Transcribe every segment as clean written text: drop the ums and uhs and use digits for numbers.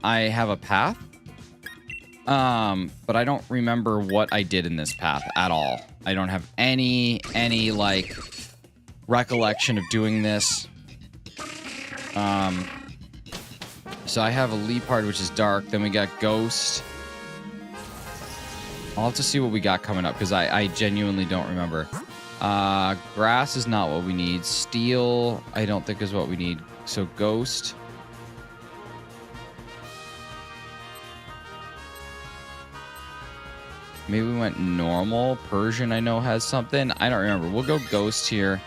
I have a path. But I don't remember what I did in this path at all. I don't have any like recollection of doing this. So I have a Leopard, which is dark. Then we got Ghost. I'll have to see what we got coming up because I genuinely don't remember. Grass is not what we need. Steel, I don't think is what we need. So Ghost. Maybe we went normal. Persian, I know, has something. I don't remember. We'll go Ghost here.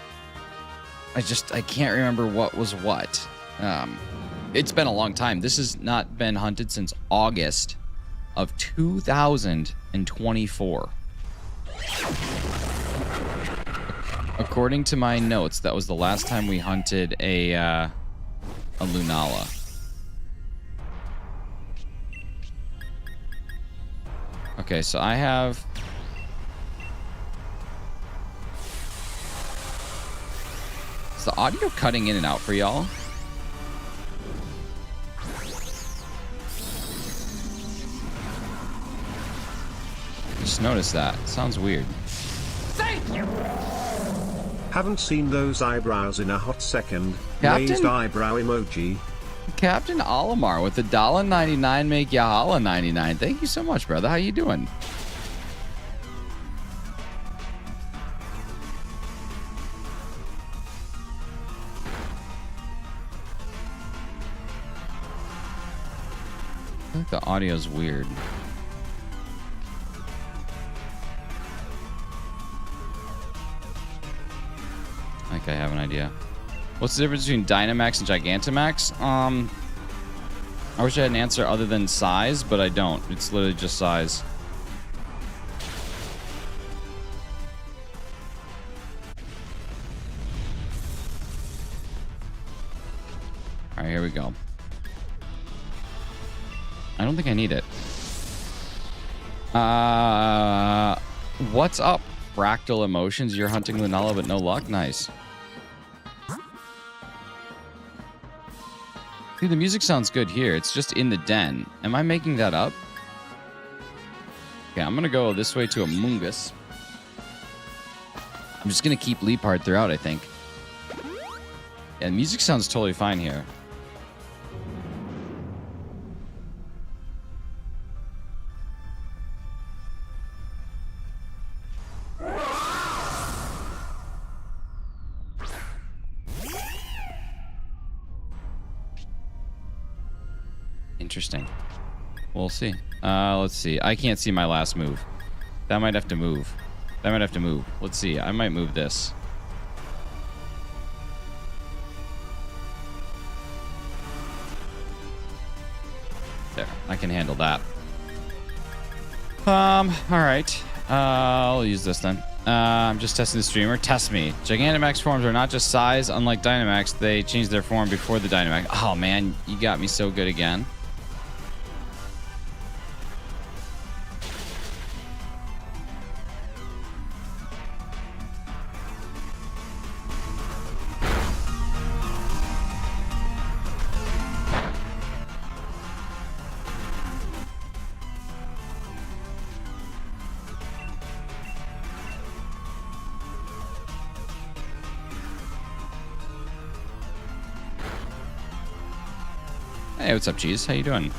I can't remember what was what. It's been a long time. This has not been hunted since August of 2024. According to my notes, that was the last time we hunted a Lunala. Okay, so I have... Is the audio cutting in and out for y'all? Just noticed that. It sounds weird. Thank you. Haven't seen those eyebrows in a hot second. Captain? Raised eyebrow emoji. Captain Alamar with the $1.99 make ya holla 99. Thank you so much, brother. How you doing? I think the audio's weird. I think I have an idea. What's the difference between Dynamax and Gigantamax? I wish I had an answer other than size, but I don't. It's literally just size. All right, here we go. I don't think I need it. What's up? Fractal Emotions. You're hunting Lunala, but no luck. Nice. Dude, the music sounds good here. It's just in the den. Am I making that up? Okay, I'm going to go this way to Amoongus. I'm just going to keep Leopard throughout, I think. Yeah, the music sounds totally fine here. Interesting. We'll see. Let's see. I can't see my last move. That might have to move. That might have to move. Let's see. I might move this. There. I can handle that. All right. I'll use this then. I'm just testing the streamer. Test me. Gigantamax forms are not just size. Unlike Dynamax, they change their form before the Dynamax. Oh, man. You got me so good again. Hey, what's up, Cheese? How you doing?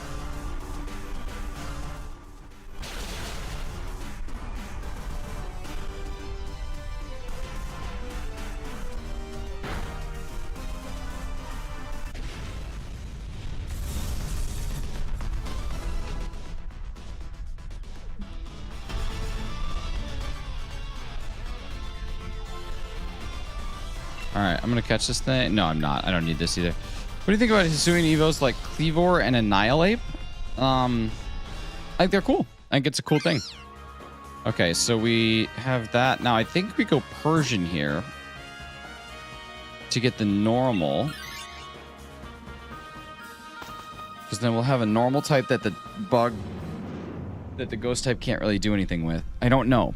Alright, I'm gonna catch this thing. No, I'm not. I don't need this either. What do you think about Hisuian Evos like Cleavor and Annihilate? I think they're cool. I think it's a cool thing. Okay, so we have that. Now, I think we go Persian here to get the normal. Because then we'll have a normal type that the ghost type can't really do anything with. I don't know.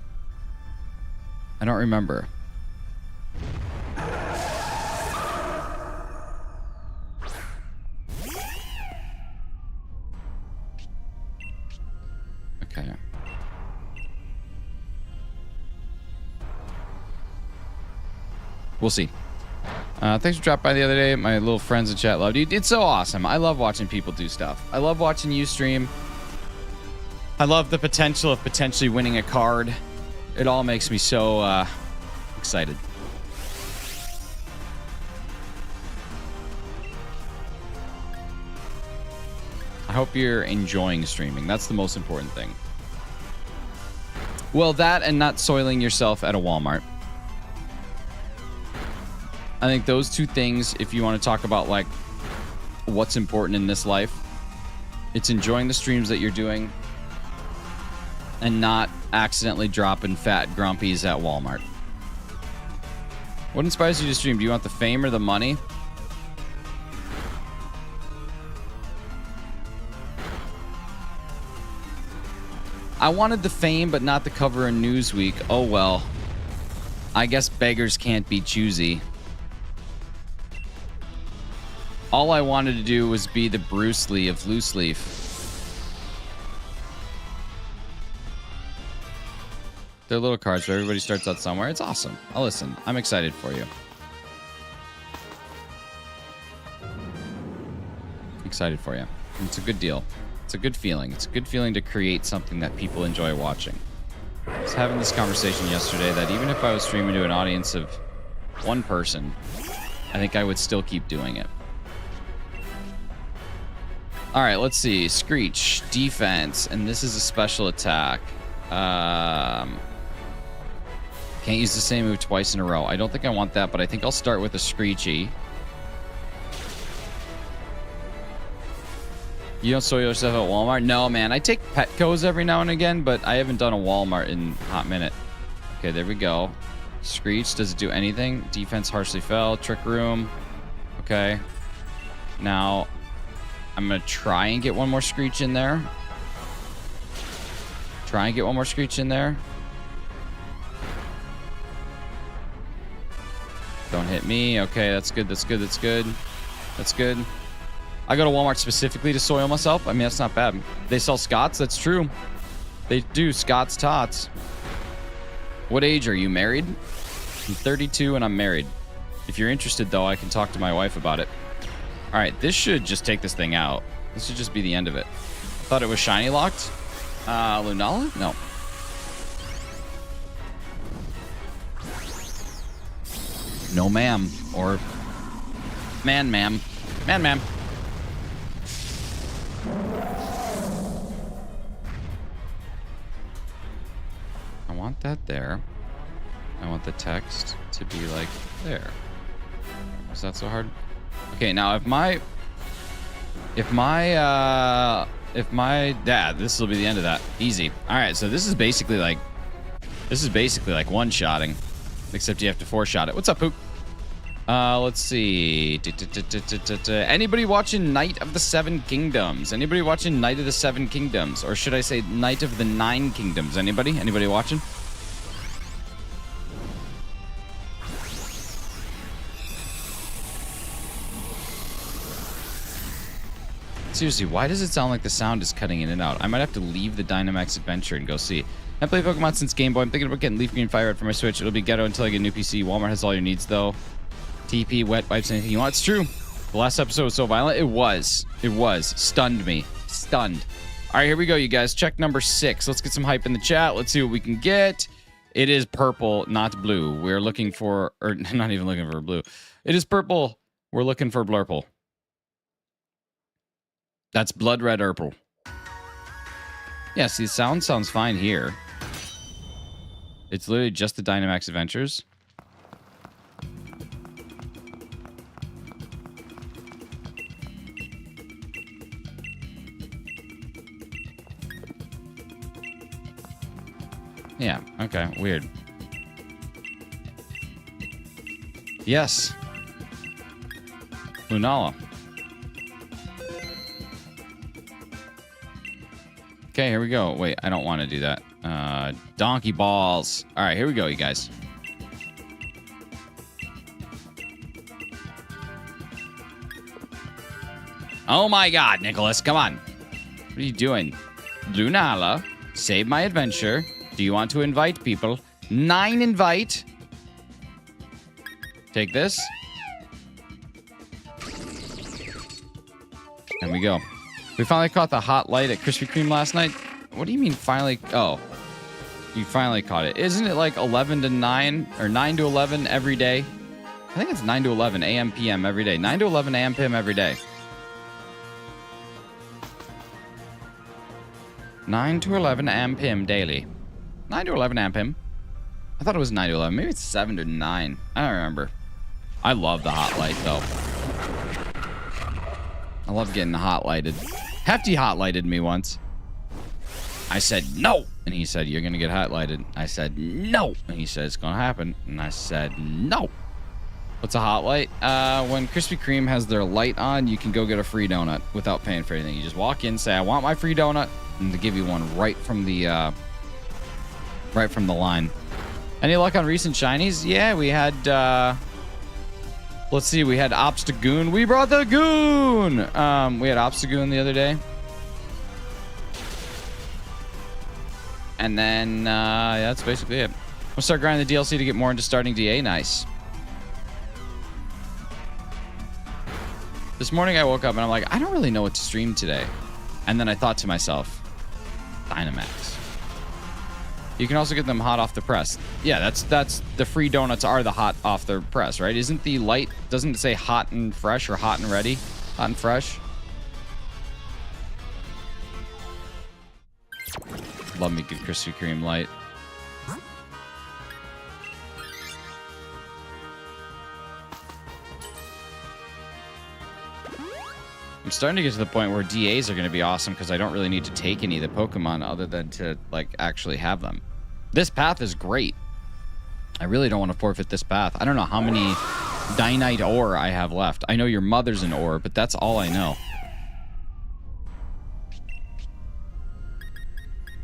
I don't remember. We'll see. Thanks for dropping by the other day. My little friends in chat loved you. It's so awesome. I love watching people do stuff. I love watching you stream. I love the potential of potentially winning a card. It all makes me so excited. I hope you're enjoying streaming. That's the most important thing. Well, that and not soiling yourself at a Walmart. I think those two things, if you want to talk about like what's important in this life, it's enjoying the streams that you're doing and not accidentally dropping fat grumpies at Walmart. What inspires you to stream? Do you want the fame or the money? I wanted the fame, but not the cover in Newsweek. Oh well. I guess beggars can't be choosy. All I wanted to do was be the Bruce Lee of Loose Leaf. They're little cards where everybody starts out somewhere. It's awesome. I'll listen. I'm excited for you. Excited for you. It's a good deal. It's a good feeling. It's a good feeling to create something that people enjoy watching. I was having this conversation yesterday that even if I was streaming to an audience of one person, I think I would still keep doing it. All right, let's see. Screech, defense, and this is a special attack. Can't use the same move twice in a row. I don't think I want that, but I think I'll start with a Screechy. You don't soil yourself at Walmart? No, man. I take Petco's every now and again, but I haven't done a Walmart in a hot minute. Okay, there we go. Screech, does it do anything? Defense harshly fell. Trick Room. Okay. Now, I'm going to try and get one more Screech in there. Try and get one more Screech in there. Don't hit me. Okay, that's good. That's good. That's good. That's good. I go to Walmart specifically to soil myself. I mean, that's not bad. They sell Scott's. That's true. They do. Scott's Tots. What age are you? Married? I'm 32 and I'm married. If you're interested, though, I can talk to my wife about it. All right, this should just take this thing out. This should just be the end of it. I thought it was shiny locked. Lunala? No. No, ma'am. Or man, ma'am. Man, ma'am. I want that there. I want the text to be like there. Is that so hard? Okay, now if my dad, this will be the end of that. Easy. All right, so this is basically like one-shotting, except you have to four-shot it. What's up, Pook? Let's see. Anybody watching Knight of the Seven Kingdoms? Anybody watching Knight of the Seven Kingdoms? Or should I say Knight of the Nine Kingdoms? Anybody? Anybody watching? Seriously, why does it sound like the sound is cutting in and out? I might have to leave the Dynamax adventure and go see. I played Pokemon since Game Boy. I'm thinking about getting Leaf Green Fire Red for my Switch. It'll be ghetto until I get a new PC. Walmart has all your needs, though. TP, wet wipes, anything you want. It's true. The last episode was so violent. It was. It was. Stunned me. Stunned. All right, here we go, you guys. Check number 6. Let's get some hype in the chat. Let's see what we can get. It is purple, not blue. We're looking for, or not even looking for blue. It is purple. We're looking for blurple. That's blood red purple. Yeah, see, the sound sounds fine here. It's literally just the Dynamax Adventures. Yeah, okay, weird. Yes. Lunala. Okay, here we go. Wait, I don't want to do that. Donkey balls. All right, here we go, you guys. Oh my God, Nicholas, come on. What are you doing? Lunala, save my adventure. Do you want to invite people? 9 invite. Take this. There we go. We finally caught the hot light at Krispy Kreme last night. What do you mean finally? Oh, you finally caught it. Isn't it like 11 to 9 or 9 to 11 every day? I think it's 9 to 11 a.m. p.m. every day. 9 to 11 a.m. p.m. every day. 9 to 11 a.m. p.m. daily. 9 to 11 a.m. p.m. I thought it was 9 to 11. Maybe it's 7 to 9. I don't remember. I love the hot light, though. I love getting hot lighted. Hefty hot lighted me once. I said, no. And he said, you're going to get hot lighted. I said, no. And he said, it's going to happen. And I said, no. What's a hot light? When Krispy Kreme has their light on, you can go get a free donut without paying for anything. You just walk in, say, I want my free donut, and they give you one right from the line. Any luck on recent Shinies? Yeah, we had, let's see, we had Obstagoon. We brought the goon! We had Obstagoon the other day. And then, yeah, that's basically it. We'll start grinding the DLC to get more into starting DA. Nice. This morning I woke up and I'm like, I don't really know what to stream today. And then I thought to myself, Dynamax. You can also get them hot off the press. Yeah, that's the free donuts are the hot off the press, right? Isn't the light, doesn't it say hot and fresh or hot and ready? Hot and fresh? Love me good Krispy Kreme light. I'm starting to get to the point where DAs are going to be awesome because I don't really need to take any of the Pokemon other than to, like, actually have them. This path is great. I really don't want to forfeit this path. I don't know how many Dynite ore I have left. I know your mother's an ore, but that's all I know.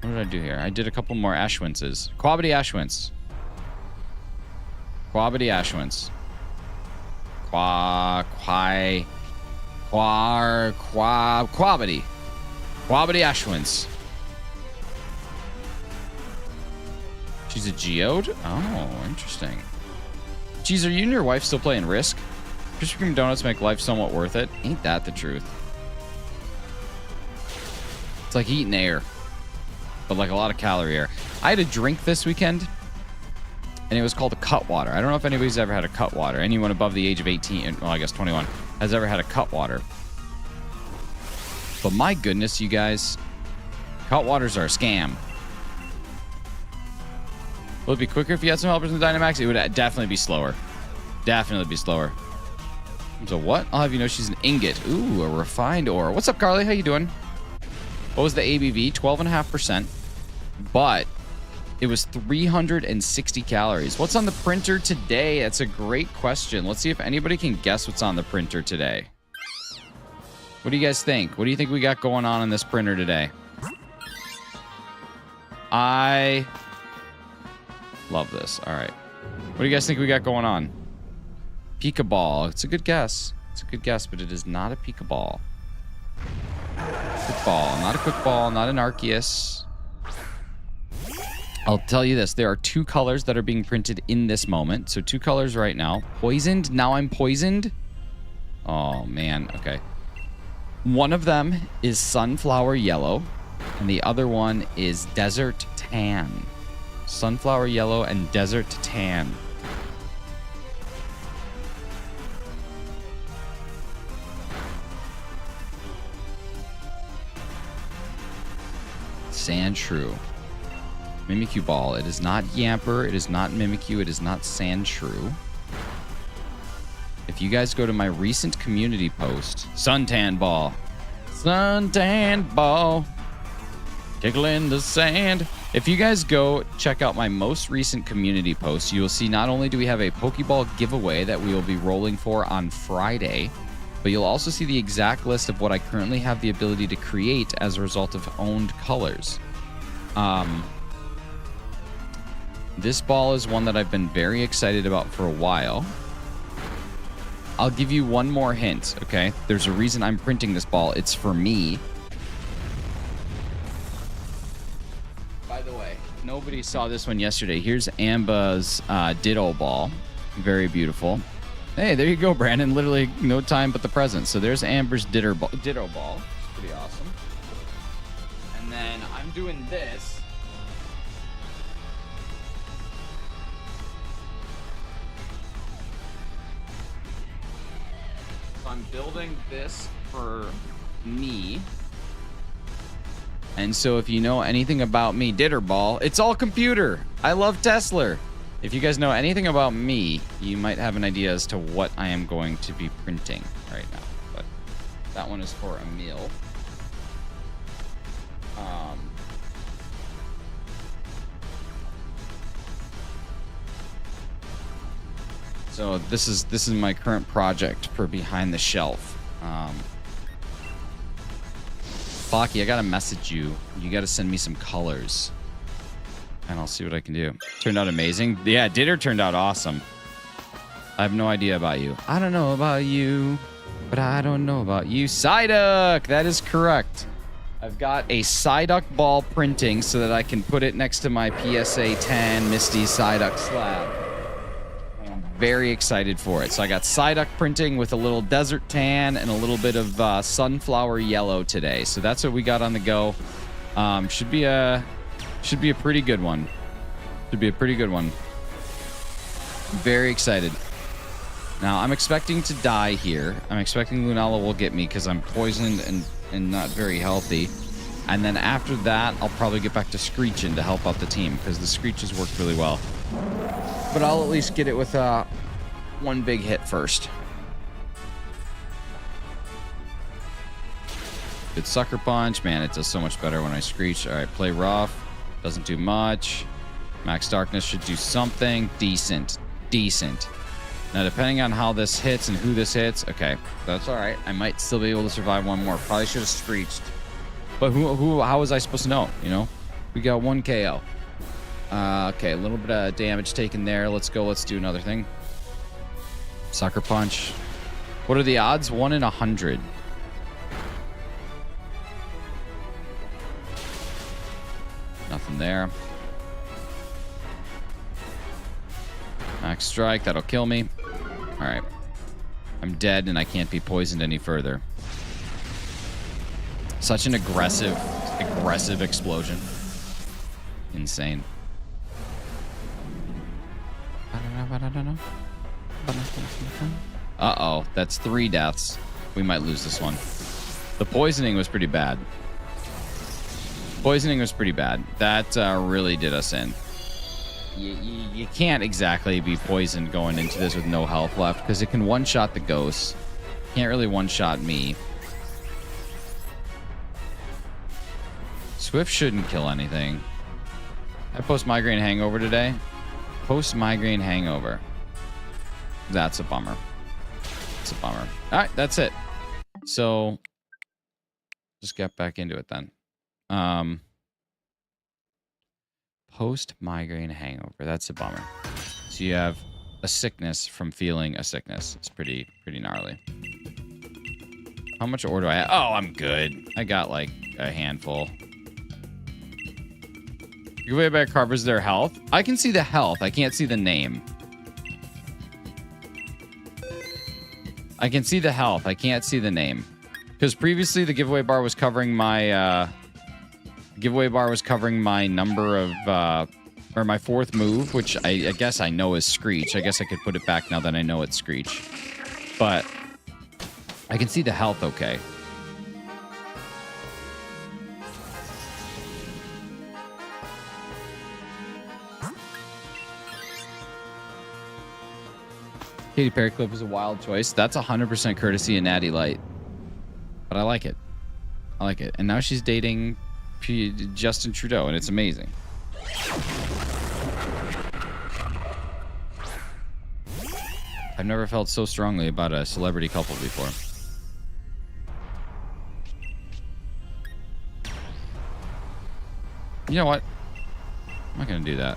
What did I do here? I did a couple more Ashwinces. Quabity Ashwins. Quabity Ashwins. Quabity. Quabity Ashwins. She's a geode? Oh, interesting. Geez, are you and your wife still playing Risk? Krispy Kreme donuts make life somewhat worth it. Ain't that the truth? It's like eating air, but like a lot of calorie air. I had a drink this weekend, and it was called a Cutwater. I don't know if anybody's ever had a Cutwater. Anyone above the age of 18, well, I guess 21, has ever had a Cutwater. But my goodness, you guys, Cutwaters are a scam. Will it be quicker if you had some helpers in the Dynamax? It would definitely be slower. Definitely be slower. So what? I'll have you know she's an ingot. Ooh, a refined ore. What's up, Carly? How you doing? What was the ABV? 12.5%. But it was 360 calories. What's on the printer today? That's a great question. Let's see if anybody can guess what's on the printer today. What do you guys think? What do you think we got going on this printer today? I love this. All right. What do you guys think we got going on? Pika-ball. It's a good guess. It's a good guess, but it is not a Pika-ball. Quick ball. Not a quick ball. Not an Arceus. I'll tell you this. There are two colors that are being printed in this moment. So two colors right now. Poisoned. Now I'm poisoned. Oh, man. Okay. One of them is sunflower yellow, and the other one is desert tan. Sunflower yellow and desert tan. Sandshrew. Mimikyu ball. It is not Yamper. It is not Mimikyu. It is not Sandshrew. If you guys go to my recent community post, suntan ball. Suntan ball. Tickle in the sand. If you guys go check out my most recent community post, you will see not only do we have a Pokeball giveaway that we will be rolling for on Friday, but you'll also see the exact list of what I currently have the ability to create as a result of owned colors. This ball is one that I've been very excited about for a while. I'll give you one more hint, okay? There's a reason I'm printing this ball. It's for me. By the way, nobody saw this one yesterday. Here's Amba's Ditto ball. Very beautiful. Hey, there you go, Brandon. Literally no time but the present. So there's Amber's ditto ball. It's pretty awesome. And then I'm doing this. So I'm building this for me. And so if you know anything about me, Ditterball, it's all computer. I love Tesla. If you guys know anything about me, you might have an idea as to what I am going to be printing right now. But that one is for Emil. So this is my current project for behind the shelf. Baki, I gotta message you. You gotta send me some colors. And I'll see what I can do. Turned out amazing. Yeah, Ditter turned out awesome. I have no idea about you. I don't know about you, but I don't know about you. Psyduck! That is correct. I've got a Psyduck ball printing so that I can put it next to my PSA 10 Misty Psyduck slab. I'm very excited for it. So I got Psyduck printing with a little desert tan and a little bit of sunflower yellow today. So that's what we got on the go. Should be a pretty good one. Should be a pretty good one. Very excited. Now, I'm expecting to die here. I'm expecting Lunala will get me because I'm poisoned and not very healthy. And then after that, I'll probably get back to Screechin' to help out the team because the Screeches worked really well. But I'll at least get it with one big hit first. Good Sucker Punch. Man, it does so much better when I Screech. All right, play rough. Doesn't do much. Max Darkness should do something. Decent. Now, depending on how this hits and who this hits, okay, that's all right. I might still be able to survive one more. Probably should have Screeched. But how was I supposed to know, you know? We got 1 KO. Okay, a little bit of damage taken there. Let's go. Let's do another thing. Sucker Punch. What are the odds? 1 in 100. Nothing there. Max Strike. That'll kill me. All right. I'm dead and I can't be poisoned any further. Such an aggressive explosion. Insane. Uh-oh. That's 3 deaths. We might lose this one. The poisoning was pretty bad. That really did us in. You can't exactly be poisoned going into this with no health left because it can one-shot the ghosts. Can't really one-shot me. Swift shouldn't kill anything. I post-migraine hangover today. Post-migraine hangover. That's a bummer. All right, that's it. So, just get back into it then. Post-migraine hangover. That's a bummer. So you have a sickness from feeling a sickness. It's pretty gnarly. How much ore do I have? Oh, I'm good. I got like a handful. Giveaway bag covers their health. I can see the health. I can't see the name. I can see the health. I can't see the name. Because previously the giveaway bar was covering my number of or my 4th move, which I guess I know is Screech. I guess I could put it back now that I know it's Screech. But I can see the health okay. Katy Perry clip is a wild choice. That's 100% courtesy of Natty Light. But I like it. And now she's dating Justin Trudeau, and it's amazing. I've never felt so strongly about a celebrity couple before. You know what? I'm not going to do that.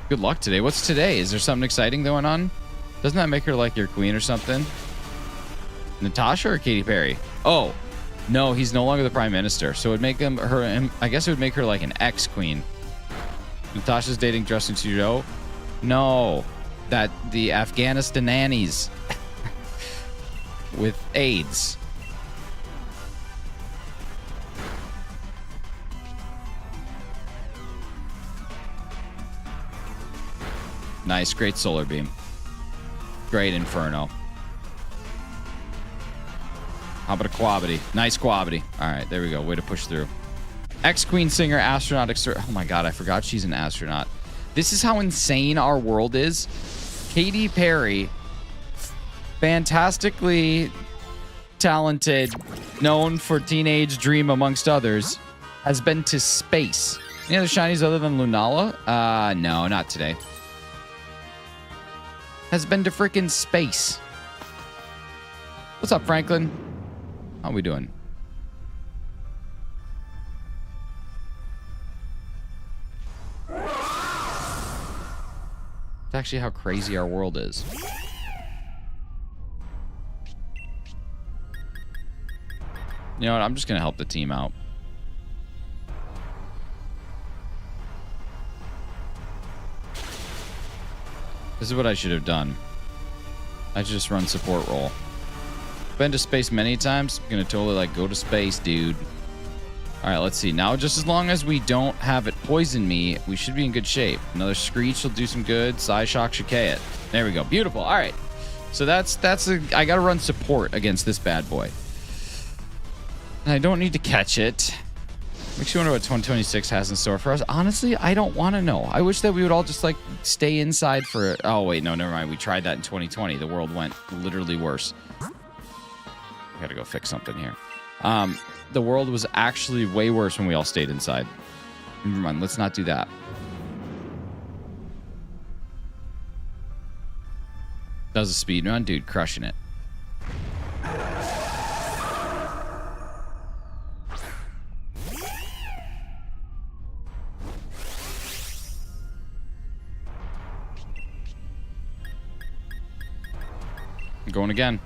Good luck today. What's today? Is there something exciting going on? Doesn't that make her like your queen or something? Natasha or Katy Perry? Oh, no, he's no longer the prime minister. So it would make I guess it would make her like an ex-queen. Natasha's dating Justin Trudeau? No, the Afghanistanis with AIDS. Nice, great solar beam. Great inferno. How about a quabity? Nice quabity. All right, there we go. Way to push through. Ex-Queen Singer, astronaut. Oh my god, I forgot she's an astronaut. This is how insane our world is. Katy Perry, fantastically talented, known for Teenage Dream amongst others, has been to space. Any other shinies other than Lunala? No, not today. Has been to freaking space. What's up, Franklin? How we doing? It's actually how crazy our world is. You know what? I'm just going to help the team out. This is what I should have done. I should just run support role. Been to space many times. I'm going to totally like go to space, dude. All right, let's see. Now, just as long as we don't have it poison me, we should be in good shape. Another Screech will do some good. Psyshock should K it. There we go. Beautiful. All right. So I got to run support against this bad boy. And I don't need to catch it. Makes you wonder what 2026 has in store for us. Honestly, I don't want to know. I wish that we would all just like stay inside for... Oh, wait. No, never mind. We tried that in 2020. The world went literally worse. I got to go fix something here. The world was actually way worse when we all stayed inside. Never mind, let's not do that. That was a speed run, dude, crushing it. I'm going again.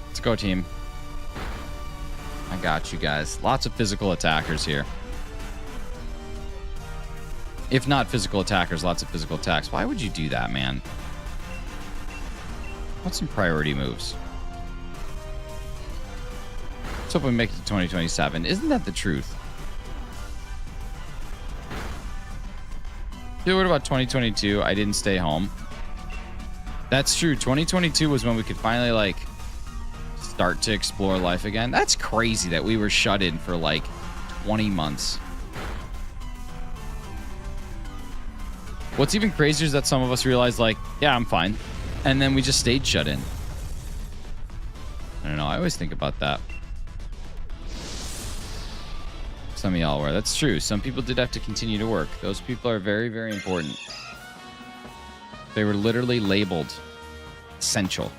Let's go, team. I got you guys. Lots of physical attackers here. If not physical attackers, lots of physical attacks. Why would you do that, man? What's some priority moves? Let's hope we make it to 2027. Isn't that the truth? Dude, what about 2022? I didn't stay home. That's true. 2022 was when we could finally, like, start to explore life again. That's crazy that we were shut in for like 20 months. What's even crazier is that some of us realized like, yeah, I'm fine. And then we just stayed shut in. I don't know. I always think about that. Some of y'all were. That's true. Some people did have to continue to work. Those people are very, very important. They were literally labeled essential.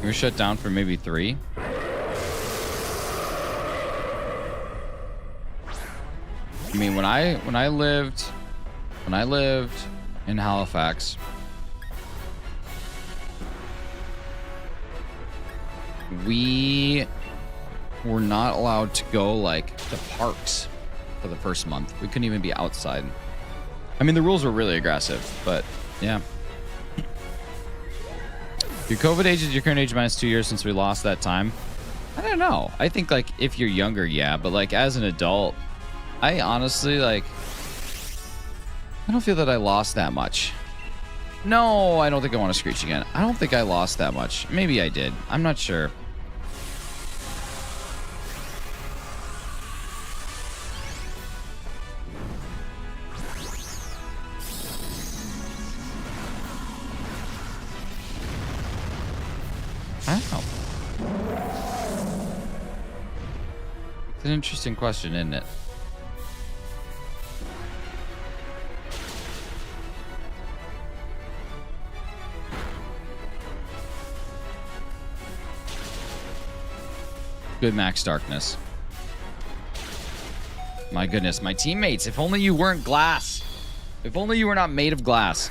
We were shut down for maybe 3. I mean, when I lived in Halifax, we were not allowed to go like to parks for the first month. We couldn't even be outside. I mean, the rules were really aggressive, but yeah. Your COVID age is your current age minus 2 years since we lost that time. I don't know. I think like if you're younger, yeah, but like as an adult, I honestly like I don't feel that I lost that much. No, I don't think I want to Screech again. I don't think I lost that much. Maybe I did. I'm not sure. I don't know. It's an interesting question, isn't it? Good max darkness. My goodness, my teammates, if only you weren't glass. If only you were not made of glass.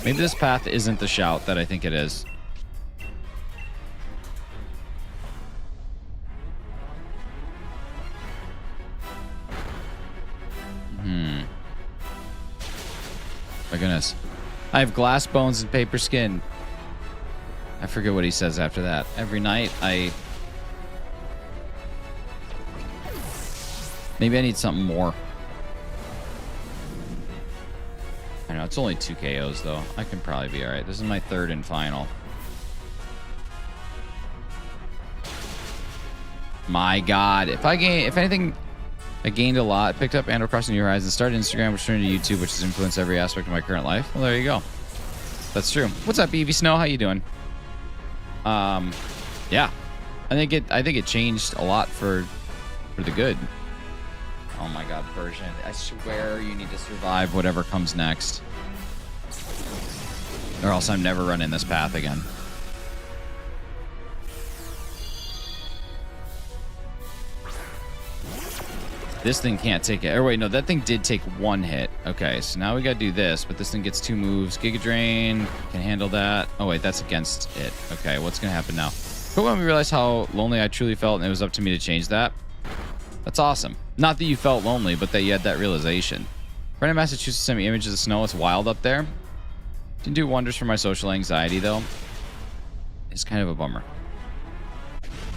Maybe this path isn't the shout that I think it is. My goodness. I have glass bones and paper skin. I forget what he says after that. Every night maybe I need something more. I know, it's only 2 KOs though. I can probably be alright. This is my 3rd and final. My god. If anything, I gained a lot. Picked up Animal Crossing New Horizons, started Instagram, which turned to YouTube, which has influenced every aspect of my current life. Well, there you go. That's true. What's up, Evie Snow? How you doing? Yeah. I think it changed a lot for the good. Oh my god, Persian. I swear you need to survive whatever comes next. Or else I'm never running this path again. This thing can't take it. Or wait, no, that thing did take 1 hit. Okay, so now we gotta do this, but this thing gets 2 moves. Giga Drain can handle that. Oh wait, that's against it. Okay, what's gonna happen now? But when we realized how lonely I truly felt, and it was up to me to change that. That's awesome. Not that you felt lonely, but that you had that realization. Friend in Massachusetts sent me images of snow. It's wild up there. Didn't do wonders for my social anxiety though. It's kind of a bummer.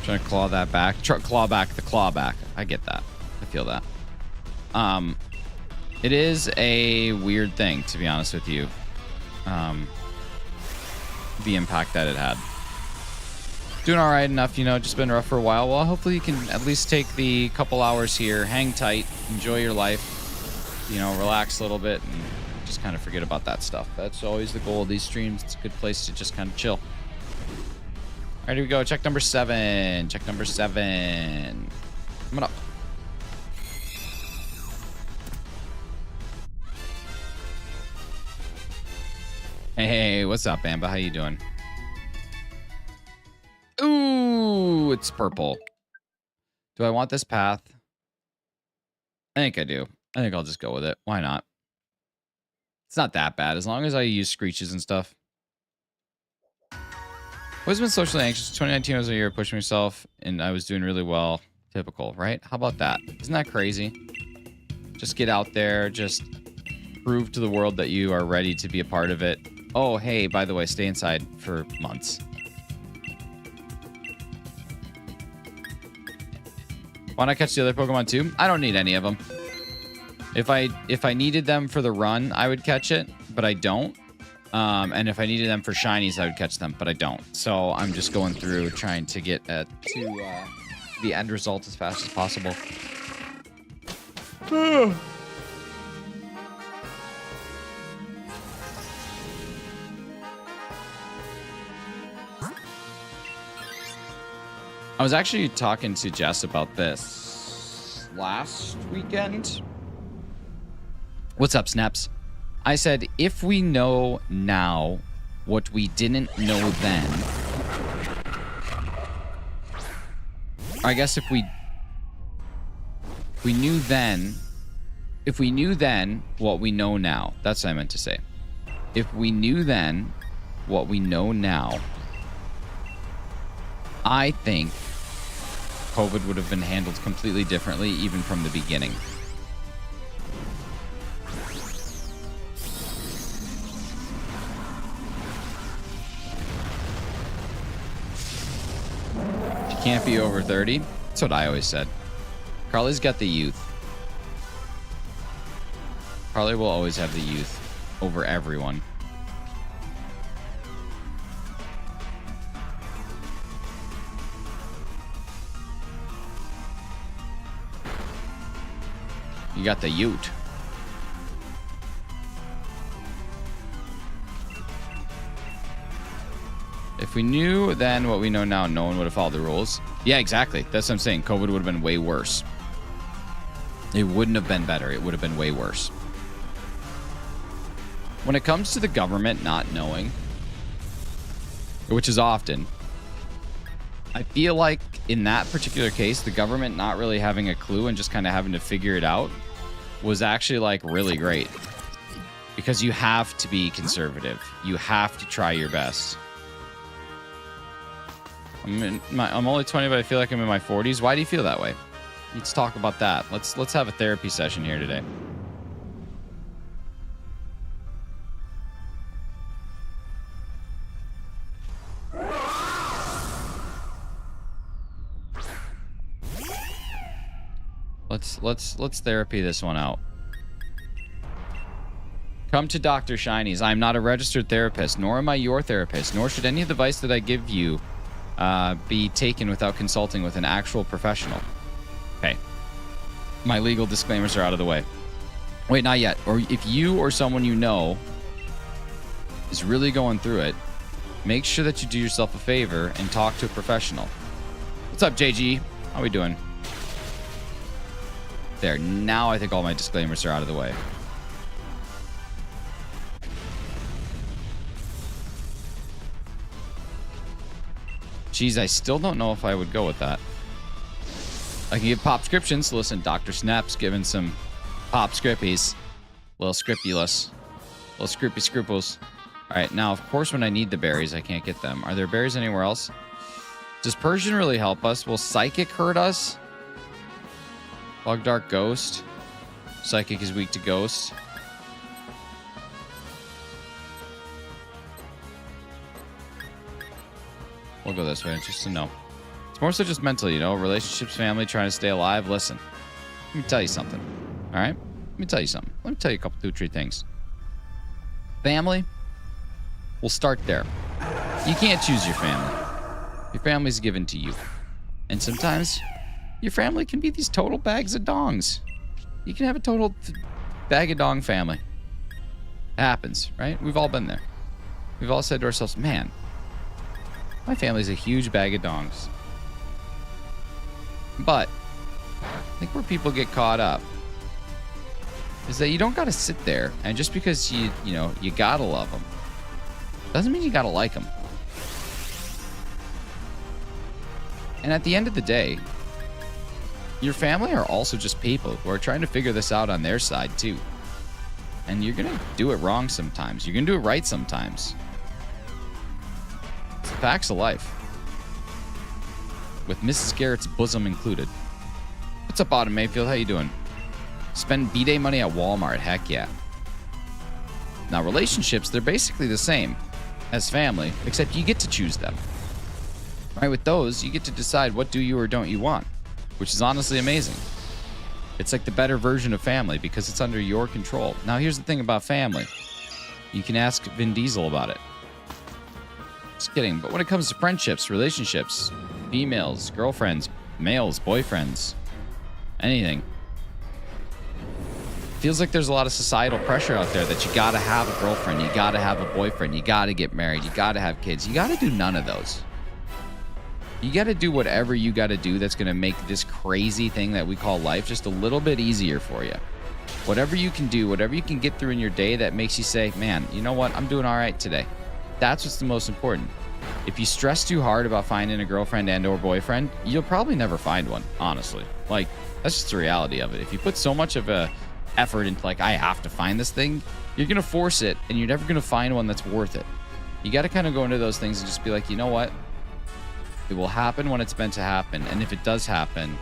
Trying to claw that back. Claw back the clawback. I get that. I feel that. It is a weird thing, to be honest with you. The impact that it had. Doing all right enough, you know, just been rough for a while. Well, hopefully you can at least take the couple hours here, hang tight, enjoy your life, you know, relax a little bit and just kind of forget about that stuff. That's always the goal of these streams. It's a good place to just kind of chill. All right, here we go. Check number 7. Check number 7. Coming up. Hey, what's up, Amba? How you doing? Ooh, it's purple. Do I want this path? I think I do. I think I'll just go with it. Why not? It's not that bad as long as I use screeches and stuff. Always been socially anxious. 2019 was a year pushing myself, and I was doing really well. Typical, right? How about that? Isn't that crazy? Just get out there. Just prove to the world that you are ready to be a part of it. Oh, hey, by the way, stay inside for months. Why not catch the other Pokemon too? I don't need any of them. If I needed them for the run, I would catch it, but I don't. And if I needed them for shinies, I would catch them, but I don't. So I'm just going through trying to get to the end result as fast as possible. I was actually talking to Jess about this last weekend. What's up, Snaps? I said, if we know now what we didn't know then, I guess if we knew then, if we knew then what we know now, that's what I meant to say. If we knew then what we know now, I think COVID would have been handled completely differently, even from the beginning. She can't be over 30. That's what I always said. Carly's got the youth. Carly will always have the youth over everyone. You got the Ute. If we knew then what we know now, no one would have followed the rules. Yeah, exactly. That's what I'm saying. COVID would have been way worse. It wouldn't have been better. It would have been way worse. When it comes to the government not knowing, which is often, I feel like in that particular case, the government not really having a clue and just kind of having to figure it out was actually like really great, because you have to be conservative. You have to try your best. I'm only 20, but I feel like I'm in my 40s. Why do you feel that way? Let's talk about that. Let's have a therapy session here today. Let's therapy this one out. Come to Dr. Shinies. I am not a registered therapist, nor am I your therapist, nor should any of the advice that I give you be taken without consulting with an actual professional. Okay. My legal disclaimers are out of the way. Wait, not yet. Or if you or someone you know is really going through it, make sure that you do yourself a favor and talk to a professional. What's up, JG? How we doing? There. Now I think all my disclaimers are out of the way. Geez, I still don't know if I would go with that. I can give pop scriptions. Listen, Dr. Snap's giving some pop scrippies. Little scripulous. Little scrippy scruples. Alright, now, of course, when I need the berries, I can't get them. Are there berries anywhere else? Does Persian really help us? Will Psychic hurt us? Bug Dark Ghost. Psychic is weak to Ghost. We'll go this way, just to know. It's more so just mental, you know? Relationships, family, trying to stay alive. Listen, let me tell you something. All right? Let me tell you something. Let me tell you a couple, 2, 3 things. Family, we'll start there. You can't choose your family. Your family's given to you. And sometimes your family can be these total bags of dongs. You can have a total bag of dong family. It happens, right? We've all been there. We've all said to ourselves, man, my family's a huge bag of dongs. But I think where people get caught up is that you don't got to sit there and just because you gotta love them doesn't mean you gotta like them. And at the end of the day, your family are also just people who are trying to figure this out on their side too. And you're gonna do it wrong sometimes. You're gonna do it right sometimes. It's the facts of life. With Mrs. Garrett's bosom included. What's up, Autumn Mayfield? How you doing? Spend B-Day money at Walmart. Heck yeah. Now, relationships, they're basically the same as family, except you get to choose them. Right? With those, you get to decide what do you or don't you want, which is honestly amazing. It's like the better version of family because it's under your control. Now, here's the thing about family. You can ask Vin Diesel about it. Just kidding. But when it comes to friendships, relationships, females, girlfriends, males, boyfriends, anything, feels like there's a lot of societal pressure out there that you gotta have a girlfriend, you gotta have a boyfriend, you gotta get married, you gotta have kids. You gotta do none of those. You gotta do whatever you gotta do that's gonna make this crazy thing that we call life just a little bit easier for you. Whatever you can do, whatever you can get through in your day that makes you say, man, you know what? I'm doing all right today. That's what's the most important. If you stress too hard about finding a girlfriend and or boyfriend, you'll probably never find one, honestly. Like, that's just the reality of it. If you put so much of a effort into like, I have to find this thing, you're going to force it and you're never going to find one that's worth it. You got to kind of go into those things and just be like, you know what? It will happen when it's meant to happen. And if it does happen,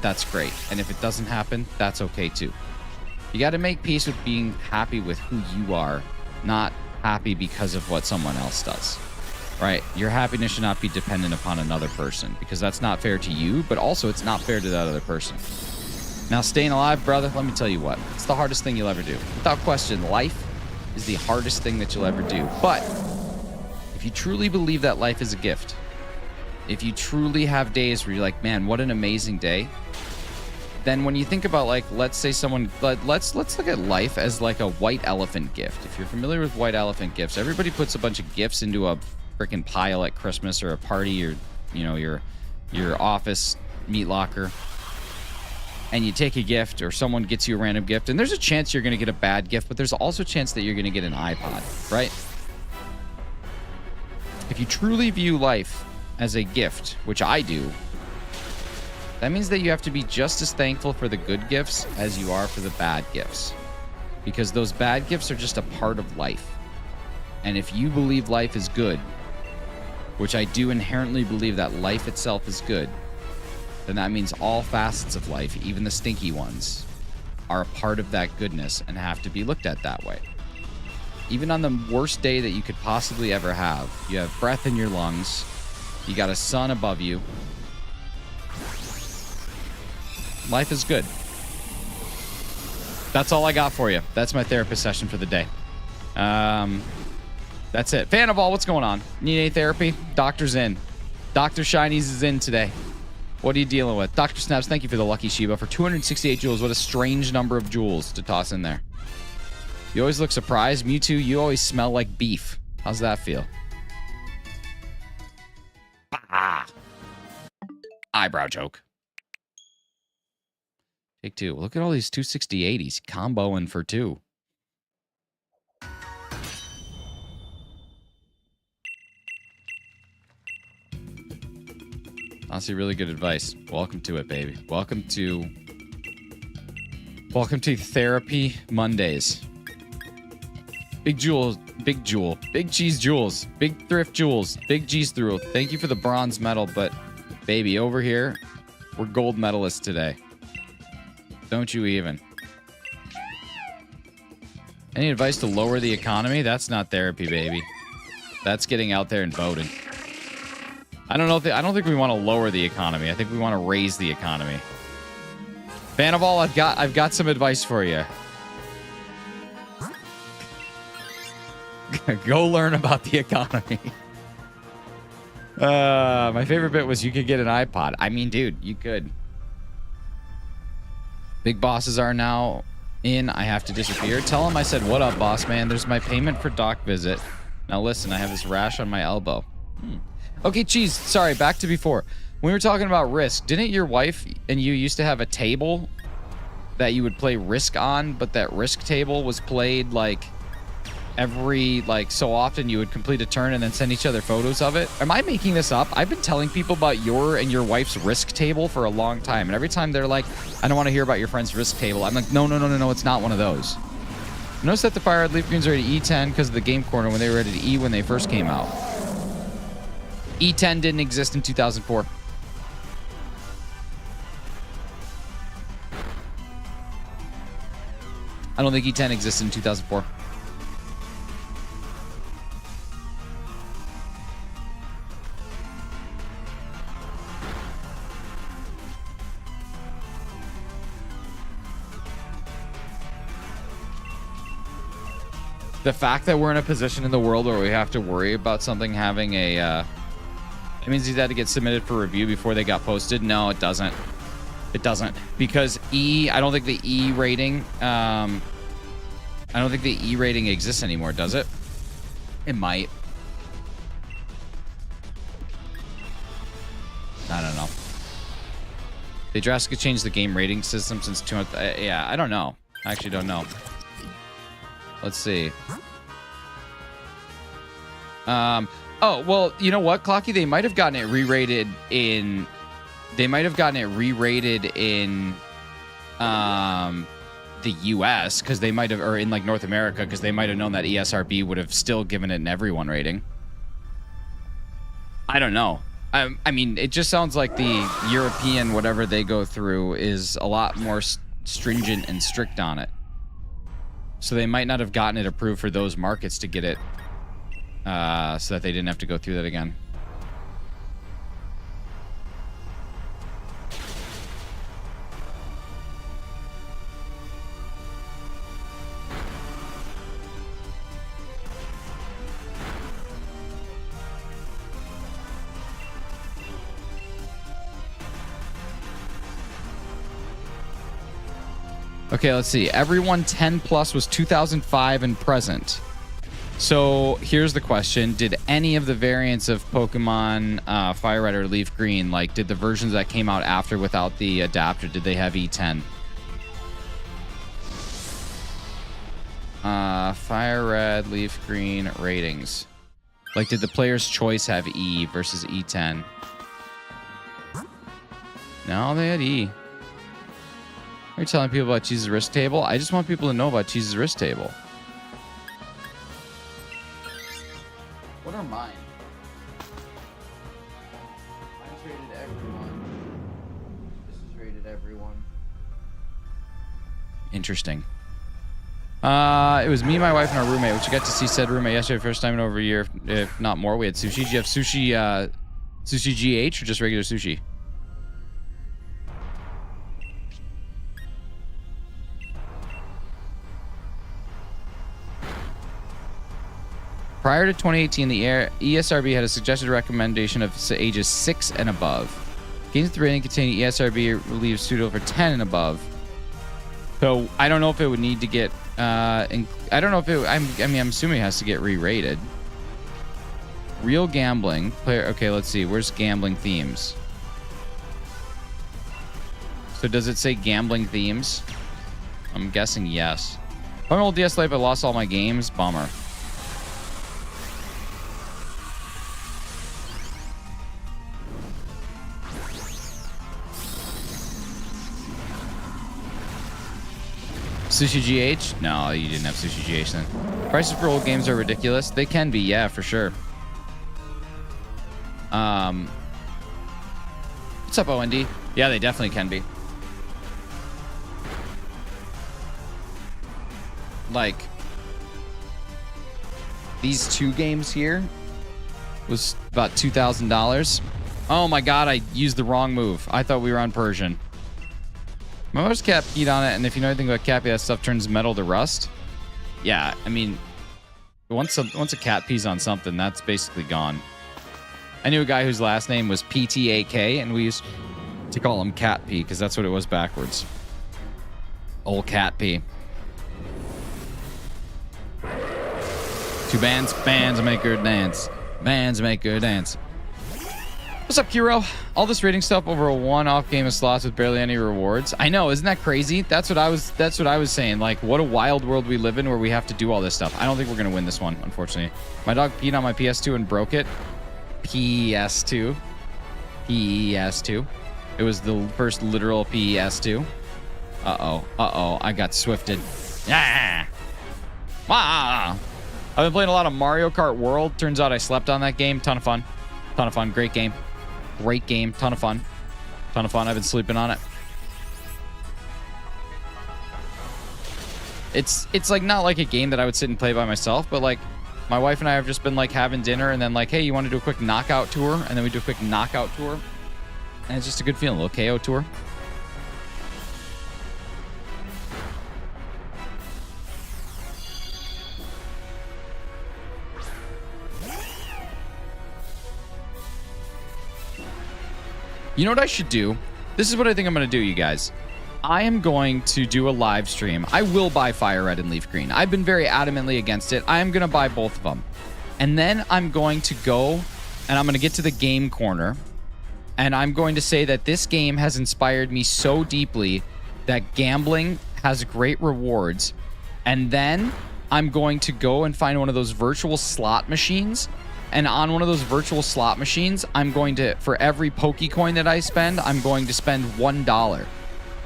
that's great. And if it doesn't happen, that's okay too. You got to make peace with being happy with who you are, not happy because of what someone else does. Right? Your happiness should not be dependent upon another person because that's not fair to you, but also it's not fair to that other person. Now, staying alive, brother, let me tell you what. It's the hardest thing you'll ever do. Without question, life is the hardest thing that you'll ever do. But if you truly believe that life is a gift, if you truly have days where you're like, man, what an amazing day, then when you think about, like, let's say someone, let's look at life as like a white elephant gift. If you're familiar with white elephant gifts, everybody puts a bunch of gifts into a freaking pile at Christmas or a party or, you know, your office meat locker. And you take a gift or someone gets you a random gift. And there's a chance you're going to get a bad gift, but there's also a chance that you're going to get an iPod, right? If you truly view life as a gift, which I do, that means that you have to be just as thankful for the good gifts as you are for the bad gifts. Because those bad gifts are just a part of life. And if you believe life is good, which I do inherently believe that life itself is good, then that means all facets of life, even the stinky ones, are a part of that goodness and have to be looked at that way. Even on the worst day that you could possibly ever have, you have breath in your lungs, you got a sun above you, Life is good. That's all I got for you. That's my therapist session for the day. That's it. Fan of all, what's going on? Need any therapy? Doctor's in. Dr. Shinies is in today. What are you dealing with? Dr. Snaps, thank you for the lucky Shiba for 268 jewels. What a strange number of jewels to toss in there. You always look surprised. Mewtwo, you always smell like beef. How's that feel? Ah. Eyebrow joke. Take two. Look at all these 260-80s comboing for two. Honestly, really good advice. Welcome to it, baby. Welcome to Therapy Mondays. Big Jewel, Big Jewel, Big Cheese Jewels, Big Thrift Jewels, Big G's through. Thank you for the bronze medal, but baby, over here, we're gold medalists today. Don't you even. Any advice to lower the economy? That's not therapy, baby. That's getting out there and voting. I don't think we want to lower the economy. I think we want to raise the economy. Fan of all, I've got some advice for you. Go learn about the economy. My favorite bit was you could get an iPod. I mean, dude, you could. Big bosses are now in. I have to disappear. Tell him I said, what up, boss man? There's my payment for doc visit. Now listen, I have this rash on my elbow. Okay, Cheese, sorry, back to before. When we were talking about Risk, didn't your wife and you used to have a table that you would play Risk on, but that Risk table was played like every so often you would complete a turn and then send each other photos of it? Am I making this up? I've been telling people about your and your wife's Risk table for a long time, and every time they're like, I don't want to hear about your friend's Risk table, I'm like, no, it's not one of those. Notice that the Fire Red Leaf Greens are at E10 because of the Game Corner when they were at E when they first came out. E10 didn't exist in 2004. I don't think E10 existed in 2004. The fact that we're in a position in the world where we have to worry about something having a it means these had to get submitted for review before they got posted. No, it doesn't. It doesn't, because I don't think the E rating exists anymore, does it? It might. I don't know. They drastically changed the game rating system since 200. Yeah, I don't know. I actually don't know. Let's see. Oh, well, you know what, Clocky? They might have gotten it re-rated in... the U.S. because they might have... or in, North America, because they might have known that ESRB would have still given it an everyone rating. I don't know. I mean, it just sounds like the European whatever they go through is a lot more stringent and strict on it. So they might not have gotten it approved for those markets to get it so that they didn't have to go through that again. Okay, let's see. Everyone 10 plus was 2005 and present. So here's the question. Did any of the variants of Pokemon Fire Red or Leaf Green, did the versions that came out after without the adapter, did they have E10? Fire Red, Leaf Green ratings. Did the player's choice have E versus E10? No, they had E. Are you telling people about Cheese's risk table? I just want people to know about Cheese's risk table. What are mine? Mine's rated everyone. This is rated everyone. Interesting. It was me, my wife, and our roommate, which I got to see said roommate yesterday, first time in over a year, if not more. We had sushi. Do you have sushi, sushi GH or just regular sushi? Prior to 2018, the ESRB had a suggested recommendation of ages 6 and above. Games with rating containing ESRB relieves suitable for 10 and above. So I don't know if it would need to get. I don't know if it. I'm assuming it has to get re-rated. Real gambling player. Okay, let's see. Where's gambling themes? So does it say gambling themes? I'm guessing yes. I'm an old DS Lite, but lost all my games. Bummer. Sushi GH? No, you didn't have Sushi GH then. Prices for old games are ridiculous. They can be, yeah, for sure. What's up, OND? Yeah, they definitely can be. Like, these 2 games here was about $2,000. Oh my god, I used the wrong move. I thought we were on Persian. My mother's cat peed on it, and if you know anything about cat pee, that stuff turns metal to rust. Yeah, I mean, once a cat pees on something, that's basically gone. I knew a guy whose last name was PTAK, and we used to call him Cat Pee, because that's what it was backwards. Old Cat Pee. 2 bands, bands make her dance. Bands make her dance. What's up, Kiro? All this rating stuff over a one-off game of slots with barely any rewards. I know, isn't that crazy? That's what I was saying. Like, what a wild world we live in where we have to do all this stuff. I don't think we're gonna win this one, unfortunately. My dog peed on my PS2 and broke it. PS2. PS2. It was the first literal PS2. Uh-oh. I got swifted. Yeah. Ah. I've been playing a lot of Mario Kart World. Turns out I slept on that game. Ton of fun. Great game. Great game. Ton of fun. I've been sleeping on it. It's like not like a game that I would sit and play by myself, but like my wife and I have just been like having dinner and then like, hey, you want to do a quick knockout tour? And then we do a quick knockout tour. And it's just a good feeling. A little KO tour. You know what I should do? This is what I think I'm going to do, you guys. I am going to do a live stream. I will buy Fire Red and Leaf Green. I've been very adamantly against it. I am going to buy both of them. And then I'm going to go and I'm going to get to the game corner. And I'm going to say that this game has inspired me so deeply that gambling has great rewards. And then I'm going to go and find one of those virtual slot machines. And on one of those virtual slot machines, I'm going to, for every Pokecoin that I spend, I'm going to spend $1.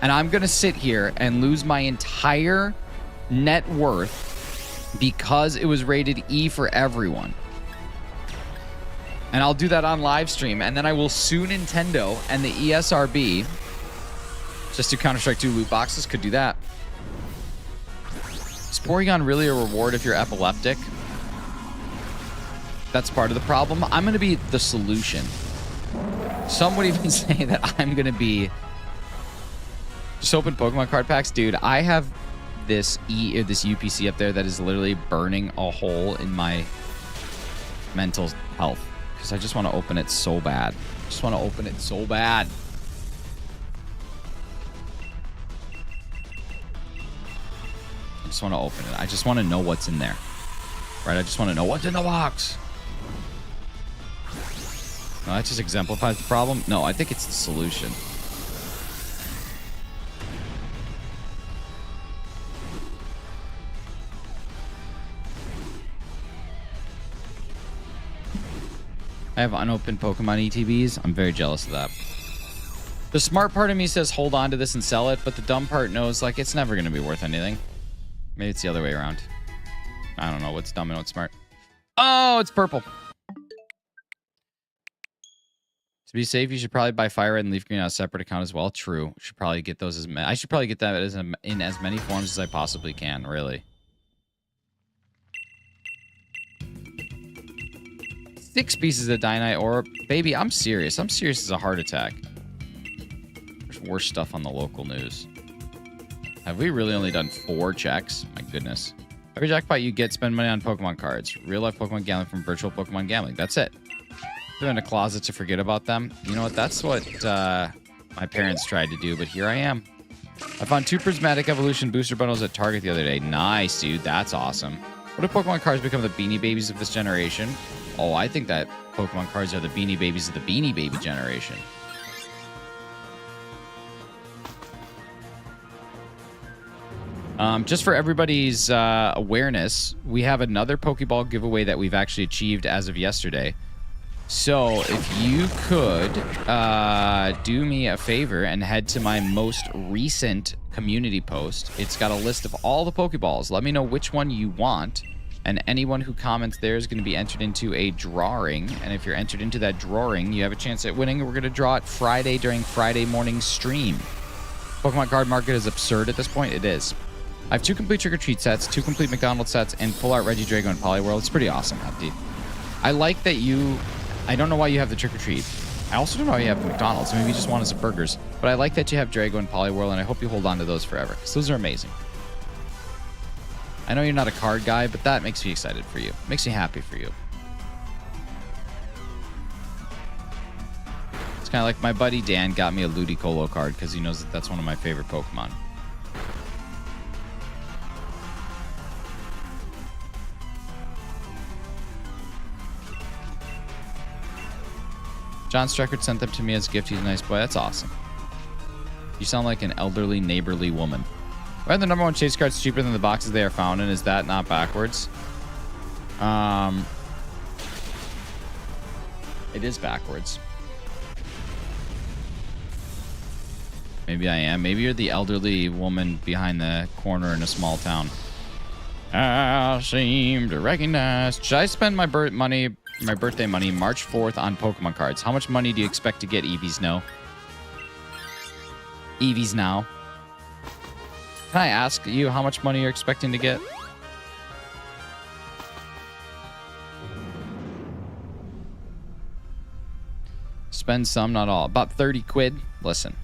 And I'm going to sit here and lose my entire net worth because it was rated E for everyone. And I'll do that on live stream. And then I will sue Nintendo and the ESRB. Just do Counter-Strike 2 loot boxes. Could do that. Is Porygon really a reward if you're epileptic? That's part of the problem. I'm going to be the solution. Some would even say that I'm going to be... Just open Pokemon card packs. Dude, I have this UPC up there that is literally burning a hole in my mental health. Because I just want to open it so bad. I just want to open it so bad. I just want to open it. I just want to know what's in there. Right? I just want to know what's in the box. No, that just exemplifies the problem. No, I think it's the solution. I have unopened Pokemon ETBs. I'm very jealous of that. The smart part of me says hold on to this and sell it, but the dumb part knows like it's never going to be worth anything. Maybe it's the other way around. I don't know what's dumb and what's smart. Oh, it's purple. To be safe, you should probably buy Fire Red and Leaf Green on a separate account as well. True. Should probably get those as I should probably get that in as many forms as I possibly can, really. 6 pieces of Dynite Orb. Baby, I'm serious. I'm serious as a heart attack. There's worse stuff on the local news. Have we really only done 4 checks? My goodness. Every jackpot you get, spend money on Pokemon cards. Real life Pokemon gambling from virtual Pokemon gambling. That's it. They're in a closet to forget about them. You know what? That's what my parents tried to do, but here I am. I found 2 Prismatic Evolution booster bundles at Target the other day. Nice, dude. That's awesome. What if Pokemon cards become the Beanie Babies of this generation? Oh, I think that Pokemon cards are the Beanie Babies of the Beanie Baby generation. Just for everybody's awareness, we have another Pokeball giveaway that we've actually achieved as of yesterday. So if you could do me a favor and head to my most recent community post. It's got a list of all the Pokeballs. Let me know which one you want. And anyone who comments there is going to be entered into a drawing. And if you're entered into that drawing, you have a chance at winning. We're going to draw it Friday during Friday morning stream. Pokemon card market is absurd at this point. It is. I have 2 complete Trick or Treat sets, 2 complete McDonald's sets, and full art Regidrago and Poliwhirl. It's pretty awesome, Hefty. I like that you... I don't know why you have the Trick or Treat. I also don't know why you have the McDonald's. Maybe you just wanted some burgers. But I like that you have Drago and Poliwhirl, and I hope you hold on to those forever, because those are amazing. I know you're not a card guy, but that makes me excited for you. Makes me happy for you. It's kind of like my buddy Dan got me a Ludicolo card because he knows that that's one of my favorite Pokemon. John Streckard sent them to me as a gift. He's a nice boy. That's awesome. You sound like an elderly, neighborly woman. Why are the #1 chase cards cheaper than the boxes they are found in? Is that not backwards? It is backwards. Maybe I am. Maybe you're the elderly woman behind the corner in a small town. I seem to recognize. Should I spend my birthday money March 4th on Pokemon cards? How much money do you expect to get, Eevees No? Eevees Now. Can I ask you how much money you're expecting to get? Spend some, not all. About 30 quid. Listen.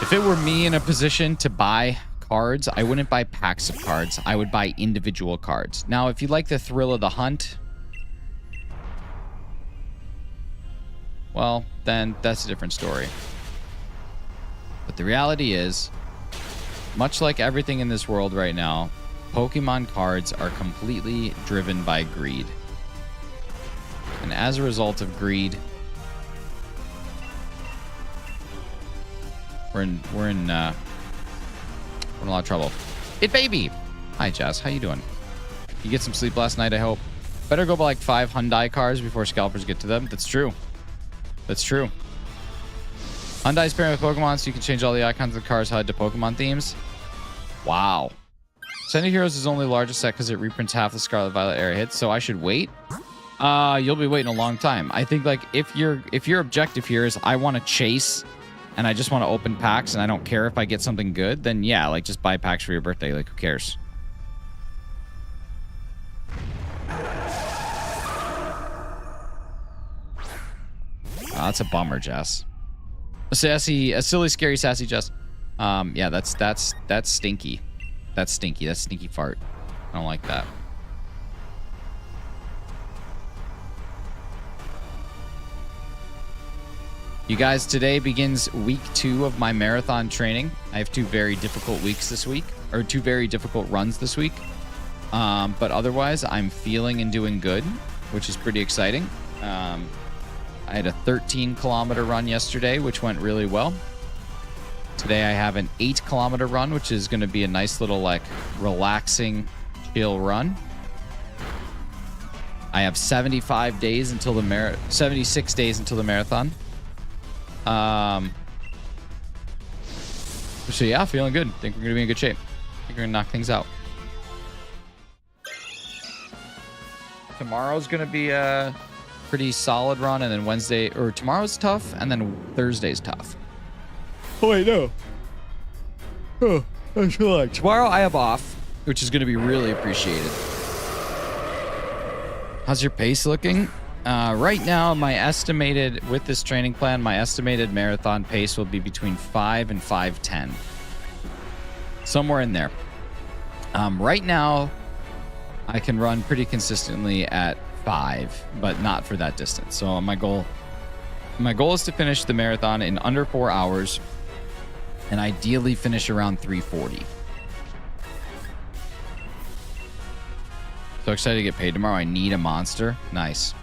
If it were me in a position to buy cards, I wouldn't buy packs of cards. I would buy individual cards. Now, if you like the thrill of the hunt, well, then that's a different story. But the reality is, much like everything in this world right now, Pokemon cards are completely driven by greed. And as a result of greed, we're in a lot of trouble. It baby. Hi Jazz, how you doing? You get some sleep last night, I hope. Better go buy like 5 Hyundai cars before scalpers get to them. That's true. That's true. Hyundai's pairing with Pokemon, so you can change all the icons of the cars HUD to Pokemon themes. Wow. Sending Heroes is only the largest set because it reprints half the Scarlet Violet era hits, so I should wait. You'll be waiting a long time. I think like if your objective here is I want to chase and I just want to open packs and I don't care if I get something good, then yeah, like just buy packs for your birthday. Like who cares? That's a bummer, Jess. A silly, scary, sassy Jess. Yeah, that's stinky. That's stinky. That's stinky fart. I don't like that. You guys, today begins week 2 of my marathon training. I have 2 very difficult weeks this week, or 2 very difficult runs this week. But otherwise, I'm feeling and doing good, which is pretty exciting. I had a 13-kilometer run yesterday, which went really well. Today I have an 8-kilometer run, which is going to be a nice little, like, relaxing, chill run. I have 76 days until the marathon. So yeah, feeling good. Think we're going to be in good shape. Think we're going to knock things out. Tomorrow's going to be a pretty solid run, and then Wednesday, or tomorrow's tough, and then Thursday's tough. Oh, wait, no. Oh, I feel like tomorrow I have off, which is going to be really appreciated. How's your pace looking? Right now, with this training plan, my estimated marathon pace will be between 5 and 5:10. Somewhere in there. Right now, I can run pretty consistently at 5, but not for that distance. So my goal is to finish the marathon in under 4 hours, and ideally finish around 3:40. So excited to get paid tomorrow. I need a monster. Nice.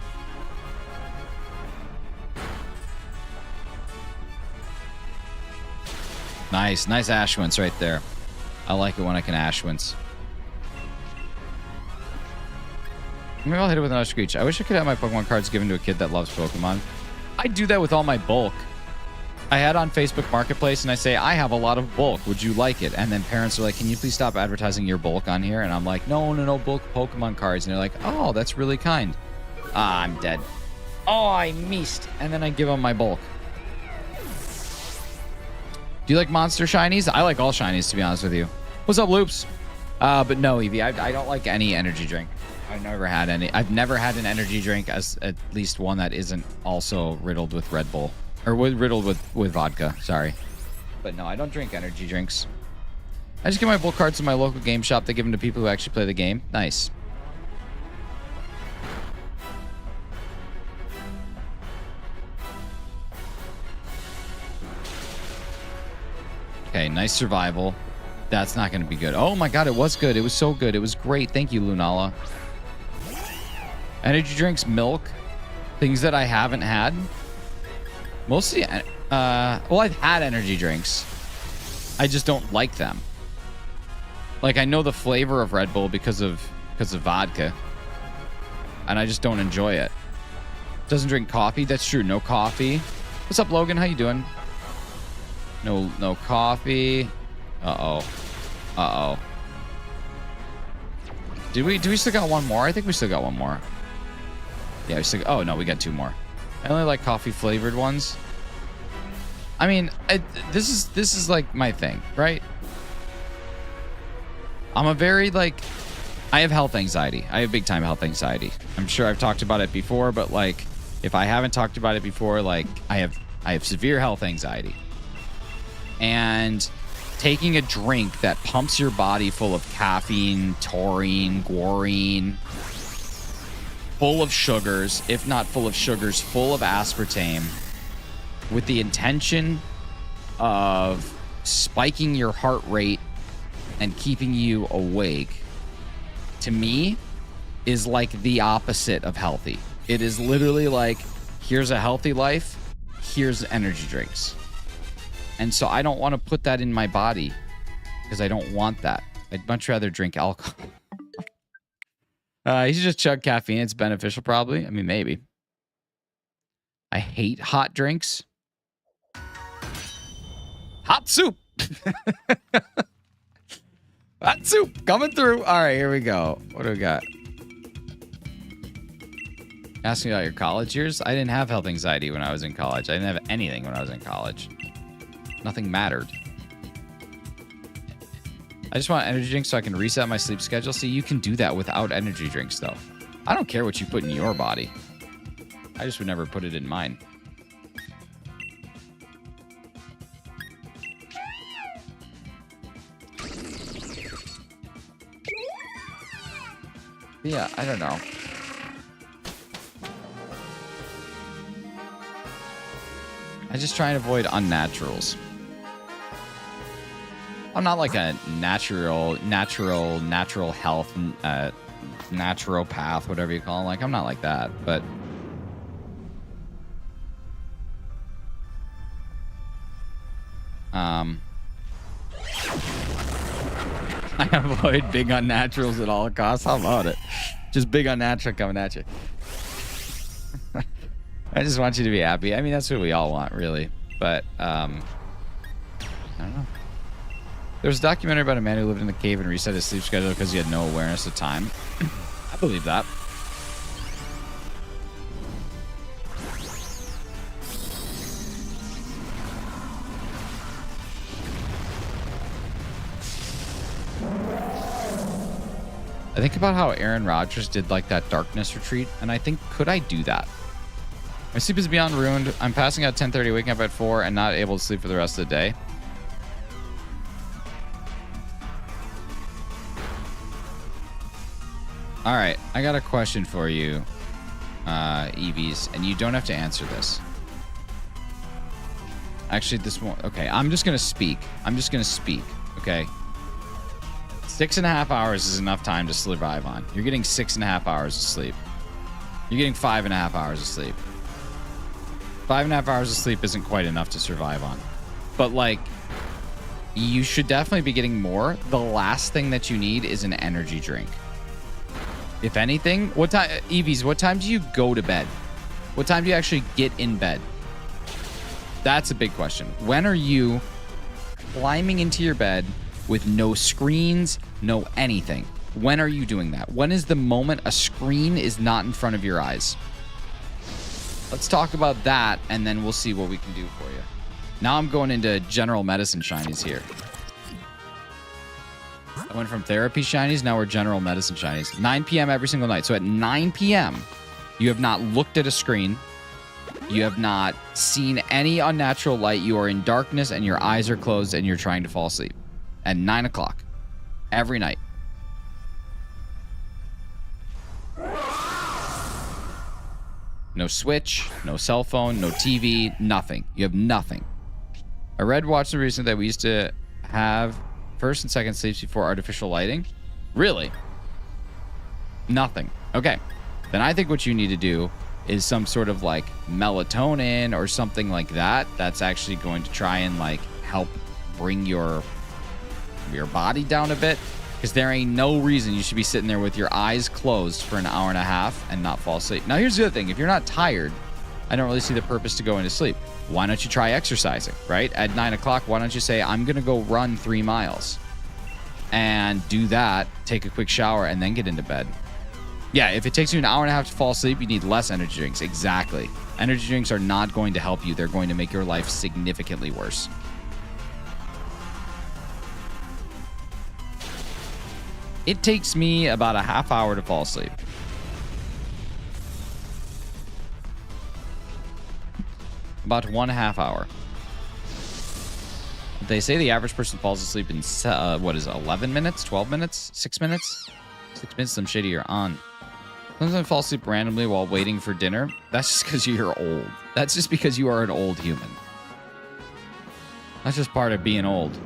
Nice Ashwin's right there. I like it when I can Ashwin's. Maybe I'll hit it with another Screech. I wish I could have my Pokemon cards given to a kid that loves Pokemon. I do that with all my bulk. I had on Facebook Marketplace and I say, I have a lot of bulk. Would you like it? And then parents are like, can you please stop advertising your bulk on here? And I'm like, no, bulk Pokemon cards. And they're like, oh, that's really kind. Ah, I'm dead. Oh, I missed. And then I give them my bulk. Do you like monster shinies? I like all shinies, to be honest with you. What's up, Loops? But no, Evie, I don't like any energy drink. I've never had any. I've never had an energy drink, as at least one that isn't also riddled with Red Bull. Or riddled with vodka, sorry. But no, I don't drink energy drinks. I just give my bulk cards to my local game shop. They give them to people who actually play the game. Nice. Okay, nice survival. That's not going to be good. Oh my god, it was good. It was so good. It was great. Thank you, Lunala. Energy drinks, milk, things that I haven't had. Mostly, well, I've had energy drinks. I just don't like them. Like, I know the flavor of Red Bull because of vodka. And I just don't enjoy it. Doesn't drink coffee. That's true. No coffee. What's up, Logan? How you doing? No coffee. Uh-oh. Do we still got one more? I think we still got one more. Yeah, we still. Oh no, we got 2 more. I only like coffee flavored ones. I mean, this is like my thing, right? I'm a very I have health anxiety. I have big time health anxiety. I'm sure I've talked about it before, but like, if I haven't talked about it before, like I have severe health anxiety. And taking a drink that pumps your body full of caffeine, taurine, guarine, full of sugars, if not full of sugars, full of aspartame, with the intention of spiking your heart rate and keeping you awake, to me, is like the opposite of healthy. It is literally like, here's a healthy life, here's energy drinks. And so I don't want to put that in my body because I don't want that. I'd much rather drink alcohol. You should just chug caffeine. It's beneficial, probably. I mean, maybe. I hate hot drinks. Hot soup. Hot soup coming through. All right, here we go. What do we got? Asking about your college years. I didn't have health anxiety when I was in college. I didn't have anything when I was in college. Nothing mattered. I just want energy drinks so I can reset my sleep schedule. See, you can do that without energy drinks, though. I don't care what you put in your body. I just would never put it in mine. Yeah, I don't know. I just try and avoid unnaturals. I'm not like a natural health, naturopath, whatever you call it. Like, I'm not like that, but I avoid big unnaturals at all costs. How about it? Just big unnatural coming at you. I just want you to be happy. I mean, that's what we all want, really. But I don't know. There was a documentary about a man who lived in the cave and reset his sleep schedule because he had no awareness of time. I believe that. I think about how Aaron Rodgers did like that darkness retreat, and I think, could I do that? My sleep is beyond ruined. I'm passing out at 10:30, waking up at 4, and not able to sleep for the rest of the day. All right, I got a question for you, EVs, and you don't have to answer this. Actually, this won't. Okay, I'm just gonna speak. Okay. 6.5 hours is enough time to survive on. You're getting 6.5 hours of sleep. You're getting 5.5 hours of sleep. 5.5 hours of sleep isn't quite enough to survive on. But, like, you should definitely be getting more. The last thing that you need is an energy drink. If anything, what time, EVs, what time do you go to bed? What time do you actually get in bed? That's a big question. When are you climbing into your bed with no screens, no anything? When are you doing that? When is the moment a screen is not in front of your eyes? Let's talk about that, and then we'll see what we can do for you. Now I'm going into general medicine shinies here. I went from therapy shinies, now we're general medicine shinies. 9 p.m. every single night. So at 9 p.m., you have not looked at a screen. You have not seen any unnatural light. You are in darkness and your eyes are closed and you're trying to fall asleep. At 9 o'clock. Every night. No Switch, no cell phone, no TV, nothing. You have nothing. I read watching recently that we used to have first and second sleeps before artificial lighting. Really? Nothing. Okay. Then I think what you need to do is some sort of like melatonin or something like that. That's actually going to try and like help bring your body down a bit. Because there ain't no reason you should be sitting there with your eyes closed for an hour and a half and not fall asleep. Now, here's the other thing. If you're not tired, I don't really see the purpose to go into sleep. Why don't you try exercising, right? At 9 o'clock, why don't you say, I'm going to go run 3 miles and do that, take a quick shower, and then get into bed. Yeah, if it takes you an hour and a half to fall asleep, you need less energy drinks. Exactly. Energy drinks are not going to help you. They're going to make your life significantly worse. It takes me about a half hour to fall asleep. About 1.5 hours. They say the average person falls asleep in, 11 minutes? 12 minutes? 6 minutes? 6 minutes, some shitty you're on. Sometimes I fall asleep randomly while waiting for dinner. That's just because you're old. That's just because you are an old human. That's just part of being old.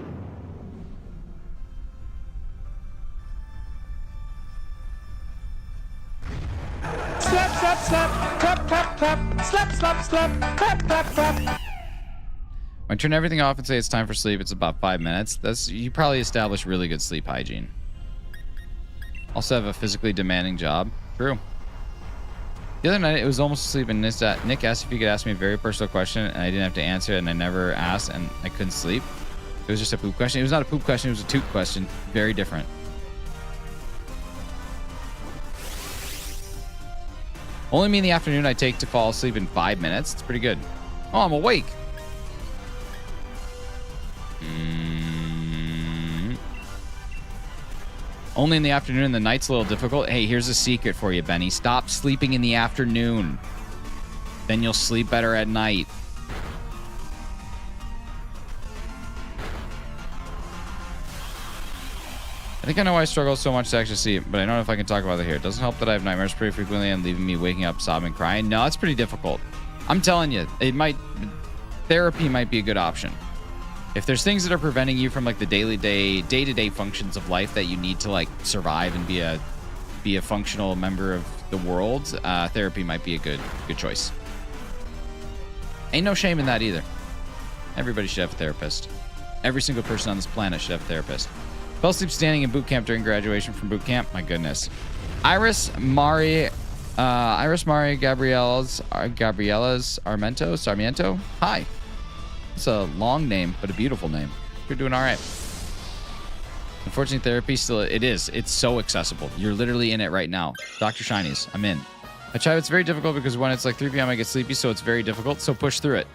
Slap, slap, slap, clap, clap, clap, slap, slap, slap, clap, clap, clap. When I turn everything off and say it's time for sleep, it's about 5 minutes. You probably establish really good sleep hygiene. Also have a physically demanding job. True. The other night, it was almost asleep, and Nick asked if he could ask me a very personal question, and I didn't have to answer it, and I never asked, and I couldn't sleep. It was just a poop question. It was not a poop question. It was a toot question. Very different. Only me in the afternoon I take to fall asleep in 5 minutes. It's pretty good. Oh, I'm awake. Only in the afternoon. The night's a little difficult. Hey, here's a secret for you, Benny. Stop sleeping in the afternoon. Then you'll sleep better at night. I think I know why I struggle so much to actually sleep, but I don't know if I can talk about it here. It doesn't help that I have nightmares pretty frequently and leaving me waking up sobbing, crying. No, it's pretty difficult. I'm telling you, therapy might be a good option. If there's things that are preventing you from like the day-to-day functions of life that you need to like survive and be a functional member of the world, therapy might be a good choice. Ain't no shame in that either. Everybody should have a therapist. Every single person on this planet should have a therapist. Fell asleep standing in boot camp during graduation from boot camp. My goodness. Iris Mari Gabrielas Sarmiento. Hi. It's a long name, but a beautiful name. You're doing all right. Unfortunately, therapy it's so accessible. You're literally in it right now. Dr. Shinies, I'm in. I try, it's very difficult because when it's like 3 p.m. I get sleepy, so it's very difficult. So push through it.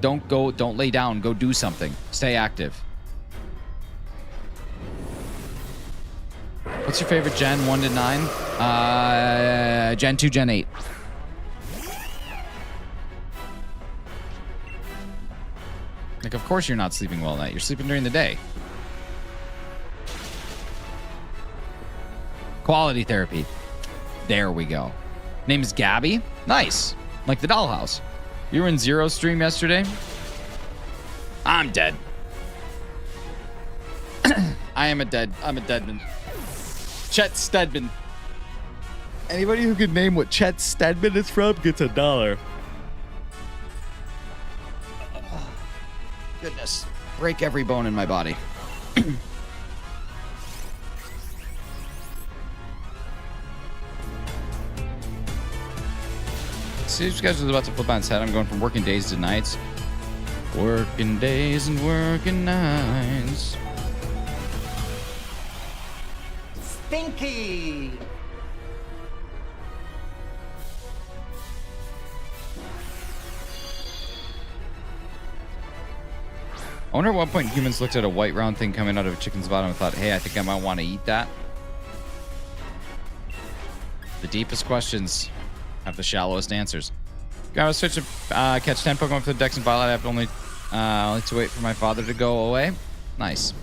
Don't lay down. Go do something. Stay active. What's your favorite gen? 1 to 9? Gen 2, Gen 8. Like, of course you're not sleeping well at night. You're sleeping during the day. Of Quality therapy. There we go. Name is Gabby. Nice. Like the dollhouse. You were in Zero stream yesterday? I'm dead. I'm a deadman. Chet Stedman. Anybody who could name what Chet Stedman is from gets $1. Goodness. Break every bone in my body. See, schedule is about to flip on its head. I'm going from working days to nights. Working days and working nights. Stinky. I wonder at what point humans looked at a white round thing coming out of a chicken's bottom and thought, hey, I think I might want to eat that. The deepest questions have the shallowest answers. Gotta switch to catch 10 Pokemon for the Dex and Violet. I have only to wait for my father to go away. Nice.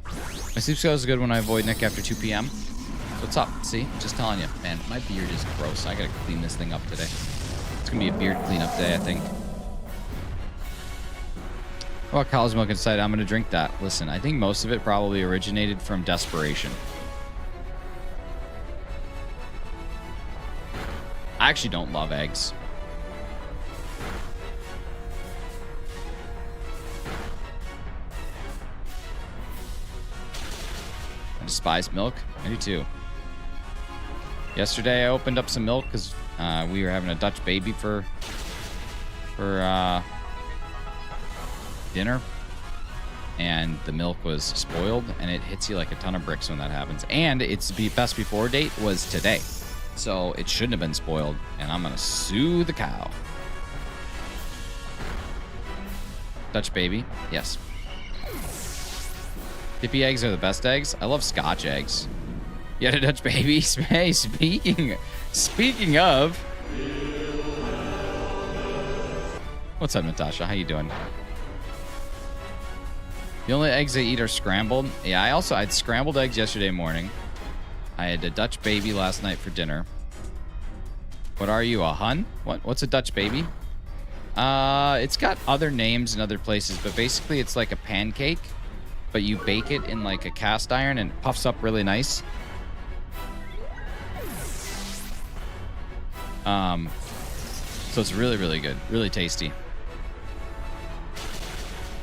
My sleep schedule is good when I avoid Nick after 2 p.m. What's up? See? Just telling you. Man, my beard is gross. I gotta clean this thing up today. It's gonna be a beard cleanup day, I think. What about cow's milk inside? I'm gonna drink that. Listen, I think most of it probably originated from desperation. I actually don't love eggs. I despise milk. I do too. Yesterday I opened up some milk because we were having a Dutch baby for dinner, and the milk was spoiled, and it hits you like a ton of bricks when that happens. And its best before date was today, so it shouldn't have been spoiled, and I'm gonna sue the cow. Dutch baby, yes. Dippy eggs are the best eggs. I love Scotch eggs. You had a Dutch baby? Hey, speaking of, what's up, Natasha? How you doing? The only eggs I eat are scrambled. Yeah, I had scrambled eggs yesterday morning. I had a Dutch baby last night for dinner. What are you, a Hun? What's a Dutch baby? It's got other names in other places, but basically it's like a pancake, but you bake it in like a cast iron and it puffs up really nice. So it's really, really good. Really tasty.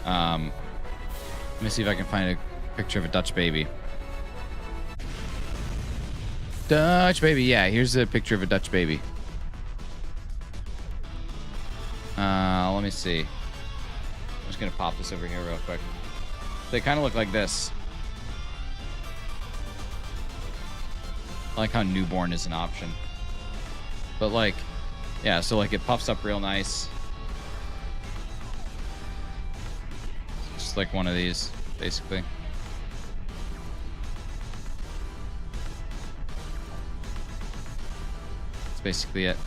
Let me see if I can find a picture of a Dutch baby. Dutch baby. Yeah, here's a picture of a Dutch baby. Let me see. I'm just going to pop this over here real quick. They kind of look like this. I like how newborn is an option. But like, yeah, so like it puffs up real nice. Just like one of these, basically. That's basically it.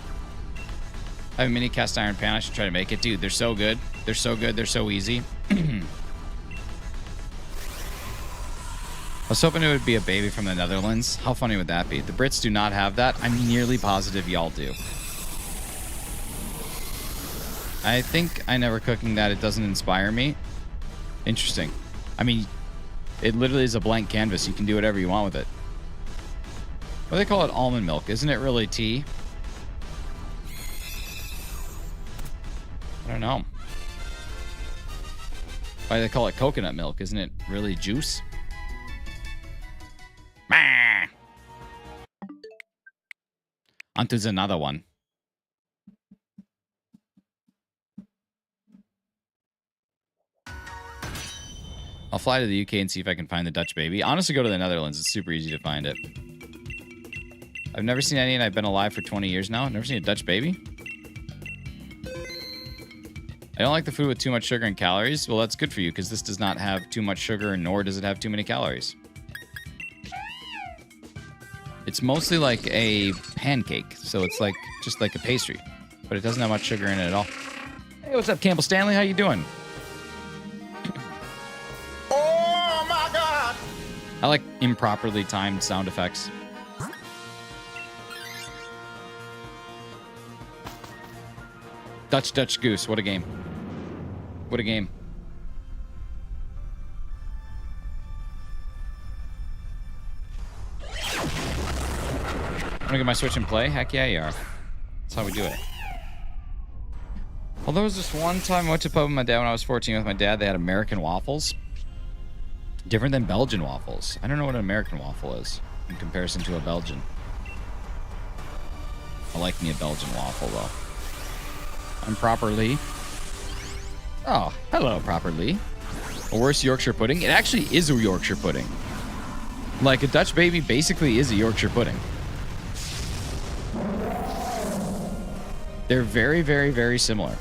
I have a mini cast iron pan. I should try to make it. Dude, they're so good. They're so good. They're so easy. I was hoping it would be a baby from the Netherlands. How funny would that be? The Brits do not have that. I'm nearly positive y'all do. I think I never cooking that. It doesn't inspire me. Interesting. I mean, it literally is a blank canvas. You can do whatever you want with it. What do they call it? Almond milk. Isn't it really tea? I don't know. Why do they call it coconut milk? Isn't it really juice? Onto another one. I'll fly to the UK and see if I can find the Dutch baby. Honestly, go to the Netherlands. It's super easy to find it. I've never seen any, and I've been alive for 20 years now. I've never seen a Dutch baby. I don't like the food with too much sugar and calories. Well, that's good for you, because this does not have too much sugar, nor does it have too many calories. It's mostly like a pancake, so it's like just like a pastry, but it doesn't have much sugar in it at all. Hey, what's up, Campbell Stanley? How you doing? Oh my God! I like improperly timed sound effects. Dutch Goose. What a game. What a game. I'm gonna get my Switch and play. Heck yeah, you are. That's how we do it. Well, there was this one time I went to pub with my dad when I was 14 with my dad. They had American waffles. Different than Belgian waffles. I don't know what an American waffle is in comparison to a Belgian. I like me a Belgian waffle, though. I'm Proper Lee. Oh, hello, Proper Lee. A worse Yorkshire pudding? It actually is a Yorkshire pudding. Like, a Dutch baby basically is a Yorkshire pudding. They're very, very, very similar.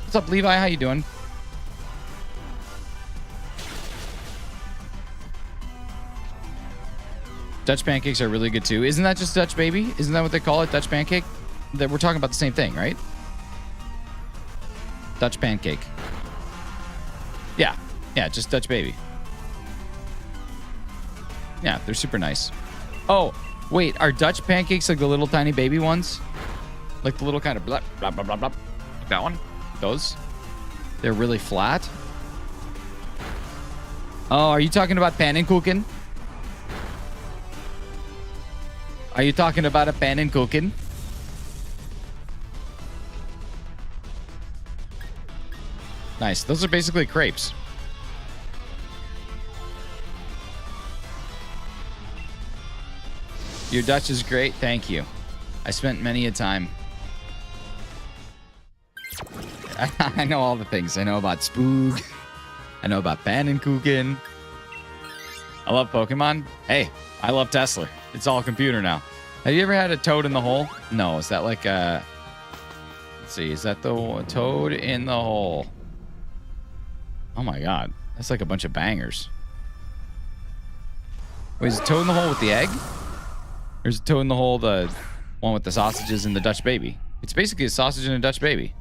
What's up, Levi? How you doing? Dutch pancakes are really good too. Isn't that just Dutch baby? Isn't that what they call it? Dutch pancake? That we're talking about the same thing, right? Dutch pancake. Yeah. Yeah, just Dutch baby. Yeah, they're super nice. Oh, wait, are Dutch pancakes like the little tiny baby ones? Like the little kind of blah, blah, blah, blah, blah. Like that one? Those? They're really flat? Oh, are you talking about pannenkoeken? Are you talking about a pannenkoeken? Nice. Those are basically crepes. Your Dutch is great. Thank you. I spent many a time. I know all the things. I know about Spoog. I know about pannenkoeken. I love Pokemon. Hey, I love Tesla. It's all computer now. Have you ever had a toad in the hole? No. Is that like a... Let's see. Is that the toad in the hole? Oh my god. That's like a bunch of bangers. Wait, is it toad in the hole with the egg? Or is it toad in the hole the one with the sausages and the Dutch baby? It's basically a sausage and a Dutch baby.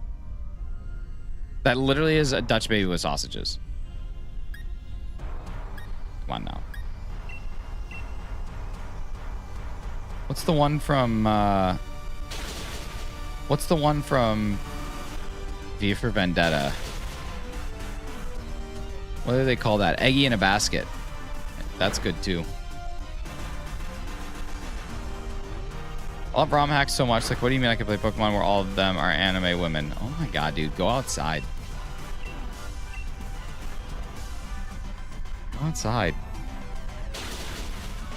That literally is a Dutch baby with sausages. Come on now. What's the one from V for Vendetta? What do they call that? Eggy in a basket. That's good too. I love ROM hacks so much. Like, what do you mean I can play Pokemon where all of them are anime women? Oh my god, dude. Go outside. Go outside.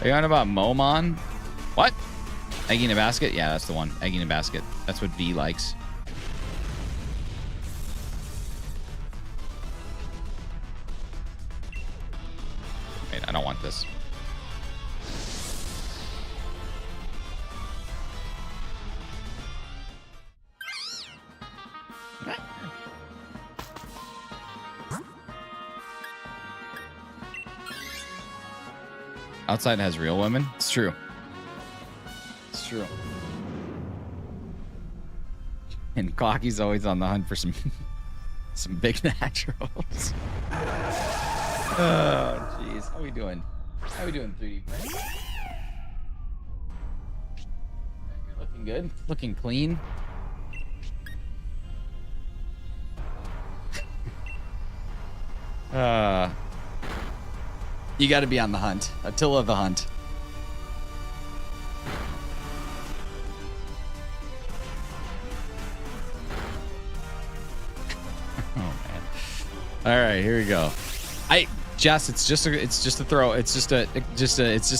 Are you on about Momon? What? Eggy in a basket? Yeah, that's the one. Eggy in a basket. That's what V likes. Wait, I don't want this. Outside has real women. It's true. It's true. And Cocky's always on the hunt for some big naturals. Oh, jeez. How we doing? How we doing, 3D Print? You're looking good. Looking clean. You got to be on the hunt. Attila the Hunt. Oh man. All right, here we go. Jess, it's just a throw. It's just a callback. It's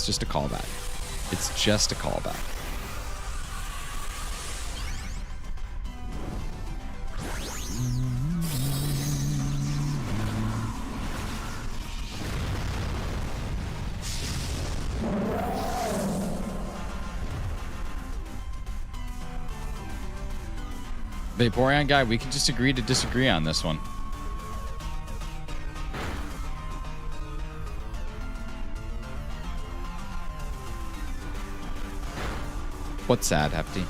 just a callback. It's just a callback. Vaporeon guy, we can just agree to disagree on this one. What's sad, Hefty?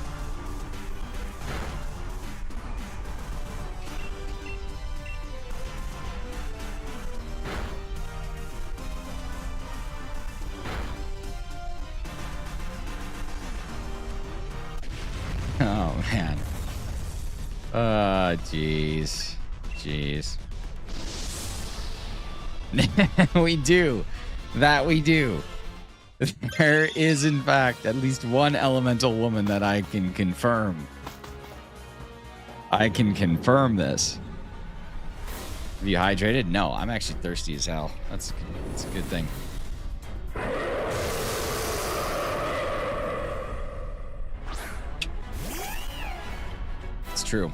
Jeez. Jeez. We do. That we do. There is, in fact, at least one elemental woman that I can confirm. I can confirm this. Have you hydrated? No, I'm actually thirsty as hell. That's a good thing. It's true.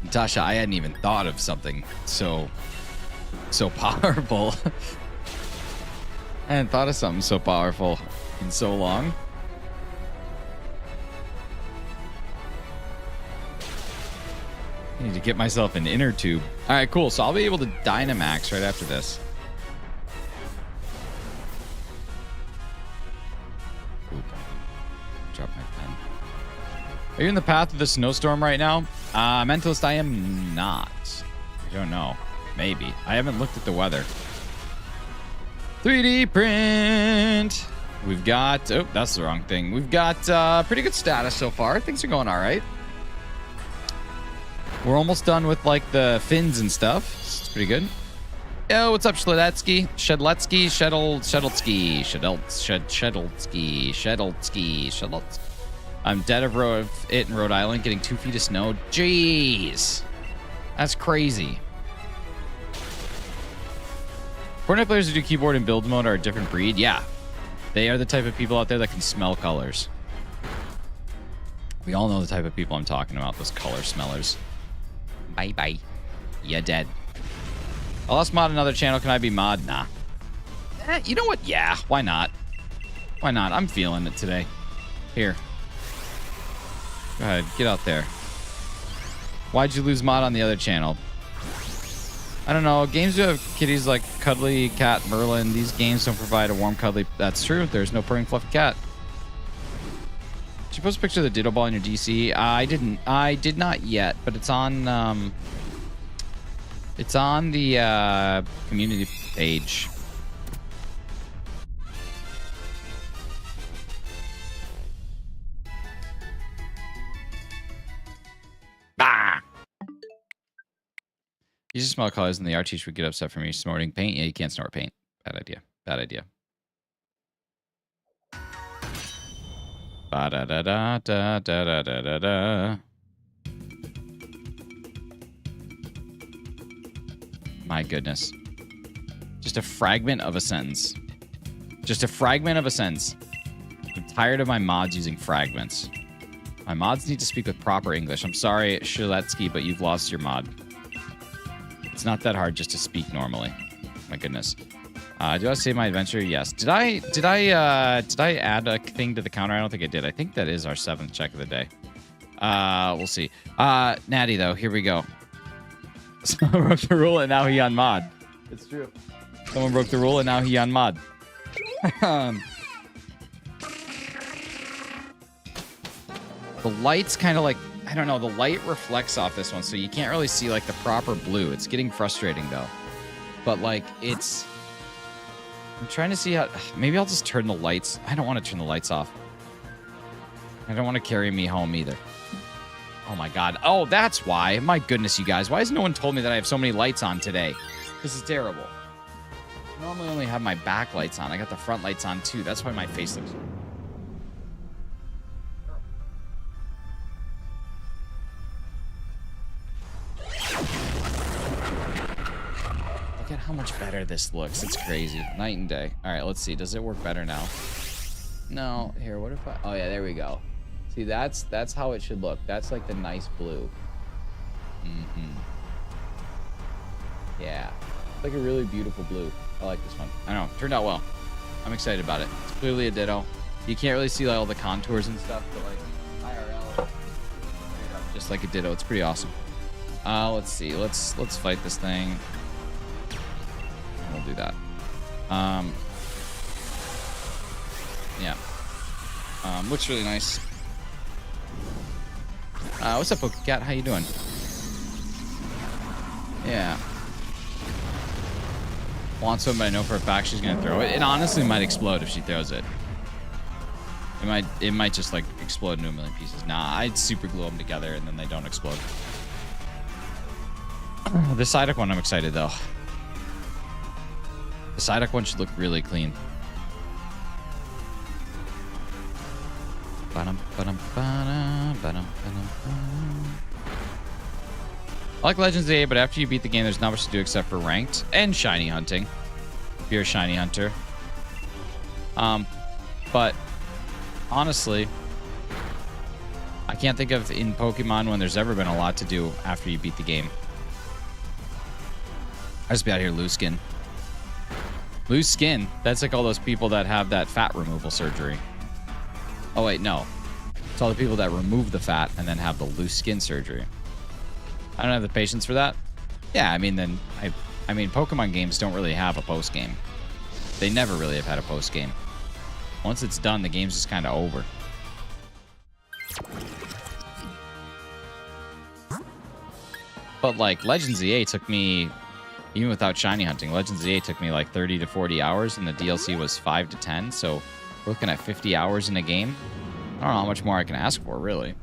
Natasha, I hadn't even thought of something so powerful. I hadn't thought of something so powerful in so long. I need to get myself an inner tube. All right, cool. So I'll be able to Dynamax right after this. Oop. Drop my pen. Are you in the path of the snowstorm right now? Mentalist, I am not. I don't know. Maybe. I haven't looked at the weather. 3D print. We've got... Oh, that's the wrong thing. We've got pretty good status so far. Things are going all right. We're almost done with, like, the fins and stuff. It's pretty good. Yo, what's up, Shledetsky? Shedletsky. I'm dead of it in Rhode Island, getting 2 feet of snow. Jeez. That's crazy. Fortnite players who do keyboard and build mode are a different breed. Yeah. They are the type of people out there that can smell colors. We all know the type of people I'm talking about, those color smellers. Bye-bye. You're dead. I'll also mod another channel. Can I be mod? Nah. You know what? Yeah, why not? Why not? I'm feeling it today. Here. Go ahead, get out there. Why'd you lose mod on the other channel? I don't know. Games do have kitties like Cuddly Cat Merlin. These games don't provide a warm, cuddly... That's true. There's no purring, fluffy cat. Did you post a picture of the Ditto Ball in your DC? I didn't. I did not yet, but it's on... It's on the community page. Bah! You just smell colors, and the art teacher would get upset for me snorting paint. Yeah, you can't snort paint. Bad idea. Bad idea. Ba da da da da da da da da. My goodness. Just a fragment of a sentence. Just a fragment of a sentence. I'm tired of my mods using fragments. My mods need to speak with proper English. I'm sorry, Shiletsky, but you've lost your mod. It's not that hard just to speak normally. My goodness. Do I save my adventure? Yes. Did I add a thing to the counter? I don't think I did. I think that is our 7th check of the day. We'll see. Natty, though. Here we go. Someone broke the rule and now he on mod. It's true. Someone broke the rule and now he on mod. The light's kind of like, I don't know, the light reflects off this one, so you can't really see like the proper blue. It's getting frustrating though. But like it's, I'm trying to see how, maybe I'll just turn the lights. I don't want to turn the lights off. I don't want to carry me home either. Oh my God. Oh, that's why. My goodness, you guys. Why has no one told me that I have so many lights on today? This is terrible. I normally only have my back lights on. I got the front lights on too. That's why my face looks... Look at how much better this looks. It's crazy. Night and day. All right, let's see. Does it work better now? No. Here, what if I... Oh, yeah, there we go. See, that's how it should look. That's like the nice blue. Mm-hmm. Yeah. It's like a really beautiful blue. I like this one. I know. Turned out well. I'm excited about it. It's clearly a Ditto. You can't really see like, all the contours and stuff, but like IRL, just like a Ditto. It's pretty awesome. Let's see. Let's fight this thing. We'll do that. Yeah. Looks really nice. What's up, Pokecat? How you doing? Yeah. Want some, but I know for a fact she's gonna throw it. It honestly might explode if she throws it. It might just like explode into a million pieces. Nah, I'd super glue them together and then they don't explode. The Psyduck one, I'm excited though. The Psyduck one should look really clean. I like Legends of the A, but after you beat the game, there's not much to do except for ranked and shiny hunting. If you're a shiny hunter. But honestly, I can't think of in Pokemon when there's ever been a lot to do after you beat the game. I just be out here loose skin. Loose skin. That's like all those people that have that fat removal surgery. Oh wait, no. It's all the people that remove the fat and then have the loose skin surgery. I don't have the patience for that. Yeah, I mean, then I mean, Pokemon games don't really have a post game. They never really have had a post game. Once it's done, the game's just kind of over. But like Legends EA took me, even without shiny hunting, Legends EA took me like 30 to 40 hours, and the DLC was 5 to 10. So we're looking at 50 hours in a game. I don't know how much more I can ask for, really.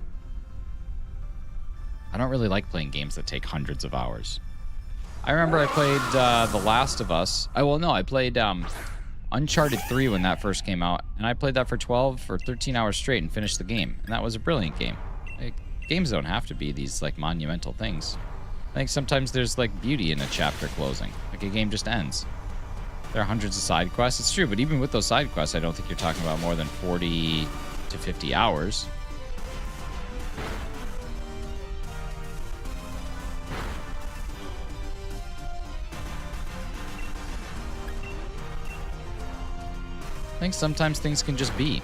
I don't really like playing games that take hundreds of hours. I remember I played The Last of Us. I played Uncharted 3 when that first came out, and I played that for 12 or 13 hours straight and finished the game, and that was a brilliant game. Like, games don't have to be these like monumental things. I think sometimes there's like beauty in a chapter closing. Like a game just ends. There are hundreds of side quests. It's true, but even with those side quests, I don't think you're talking about more than 40 to 50 hours. I think sometimes things can just be.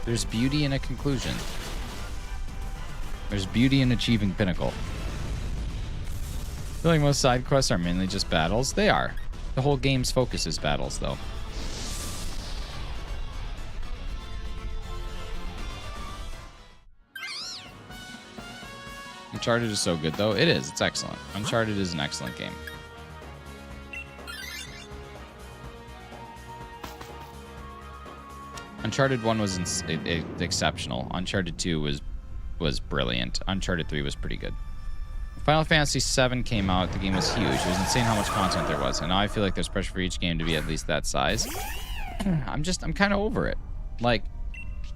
There's beauty in a conclusion. There's beauty in achieving pinnacle. I feel like most side quests are mainly just battles. They are. The whole game's focus is battles, though. Uncharted is so good, though. It is. It's excellent. Uncharted is an excellent game. Uncharted 1 was exceptional. Uncharted 2 was brilliant. Uncharted 3 was pretty good. Final Fantasy VII came out. The game was huge. It was insane how much content there was. And now I feel like there's pressure for each game to be at least that size. I'm kind of over it. Like,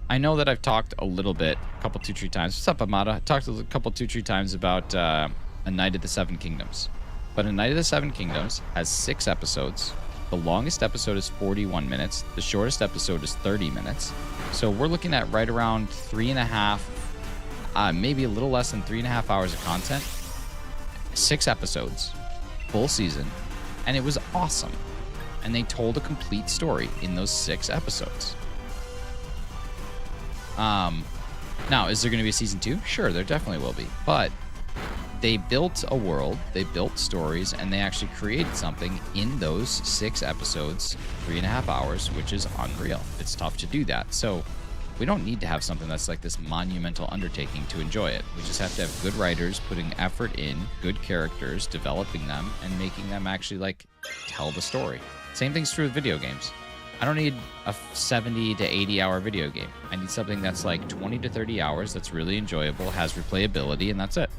I know that I've talked a little bit, a couple, 2-3 times. What's up, Amada? Talked a couple, 2-3 times about A Night of the Seven Kingdoms. But A Night of the Seven Kingdoms has 6 episodes. The longest episode is 41 minutes. The shortest episode is 30 minutes. So we're looking at right around 3.5, maybe a little less than 3.5 hours of content. 6 episodes, full season, and it was awesome. And they told a complete story in those 6 episodes. Now, is there going to be a season 2? Sure, there definitely will be. But they built a world, they built stories, and they actually created something in those 6 episodes, 3.5 hours, which is unreal. It's tough to do that. So we don't need to have something that's like this monumental undertaking to enjoy it. We just have to have good writers putting effort in, good characters, developing them, and making them actually like tell the story. Same thing's true with video games. I don't need a 70 to 80 hour video game. I need something that's like 20 to 30 hours that's really enjoyable, has replayability, and that's it.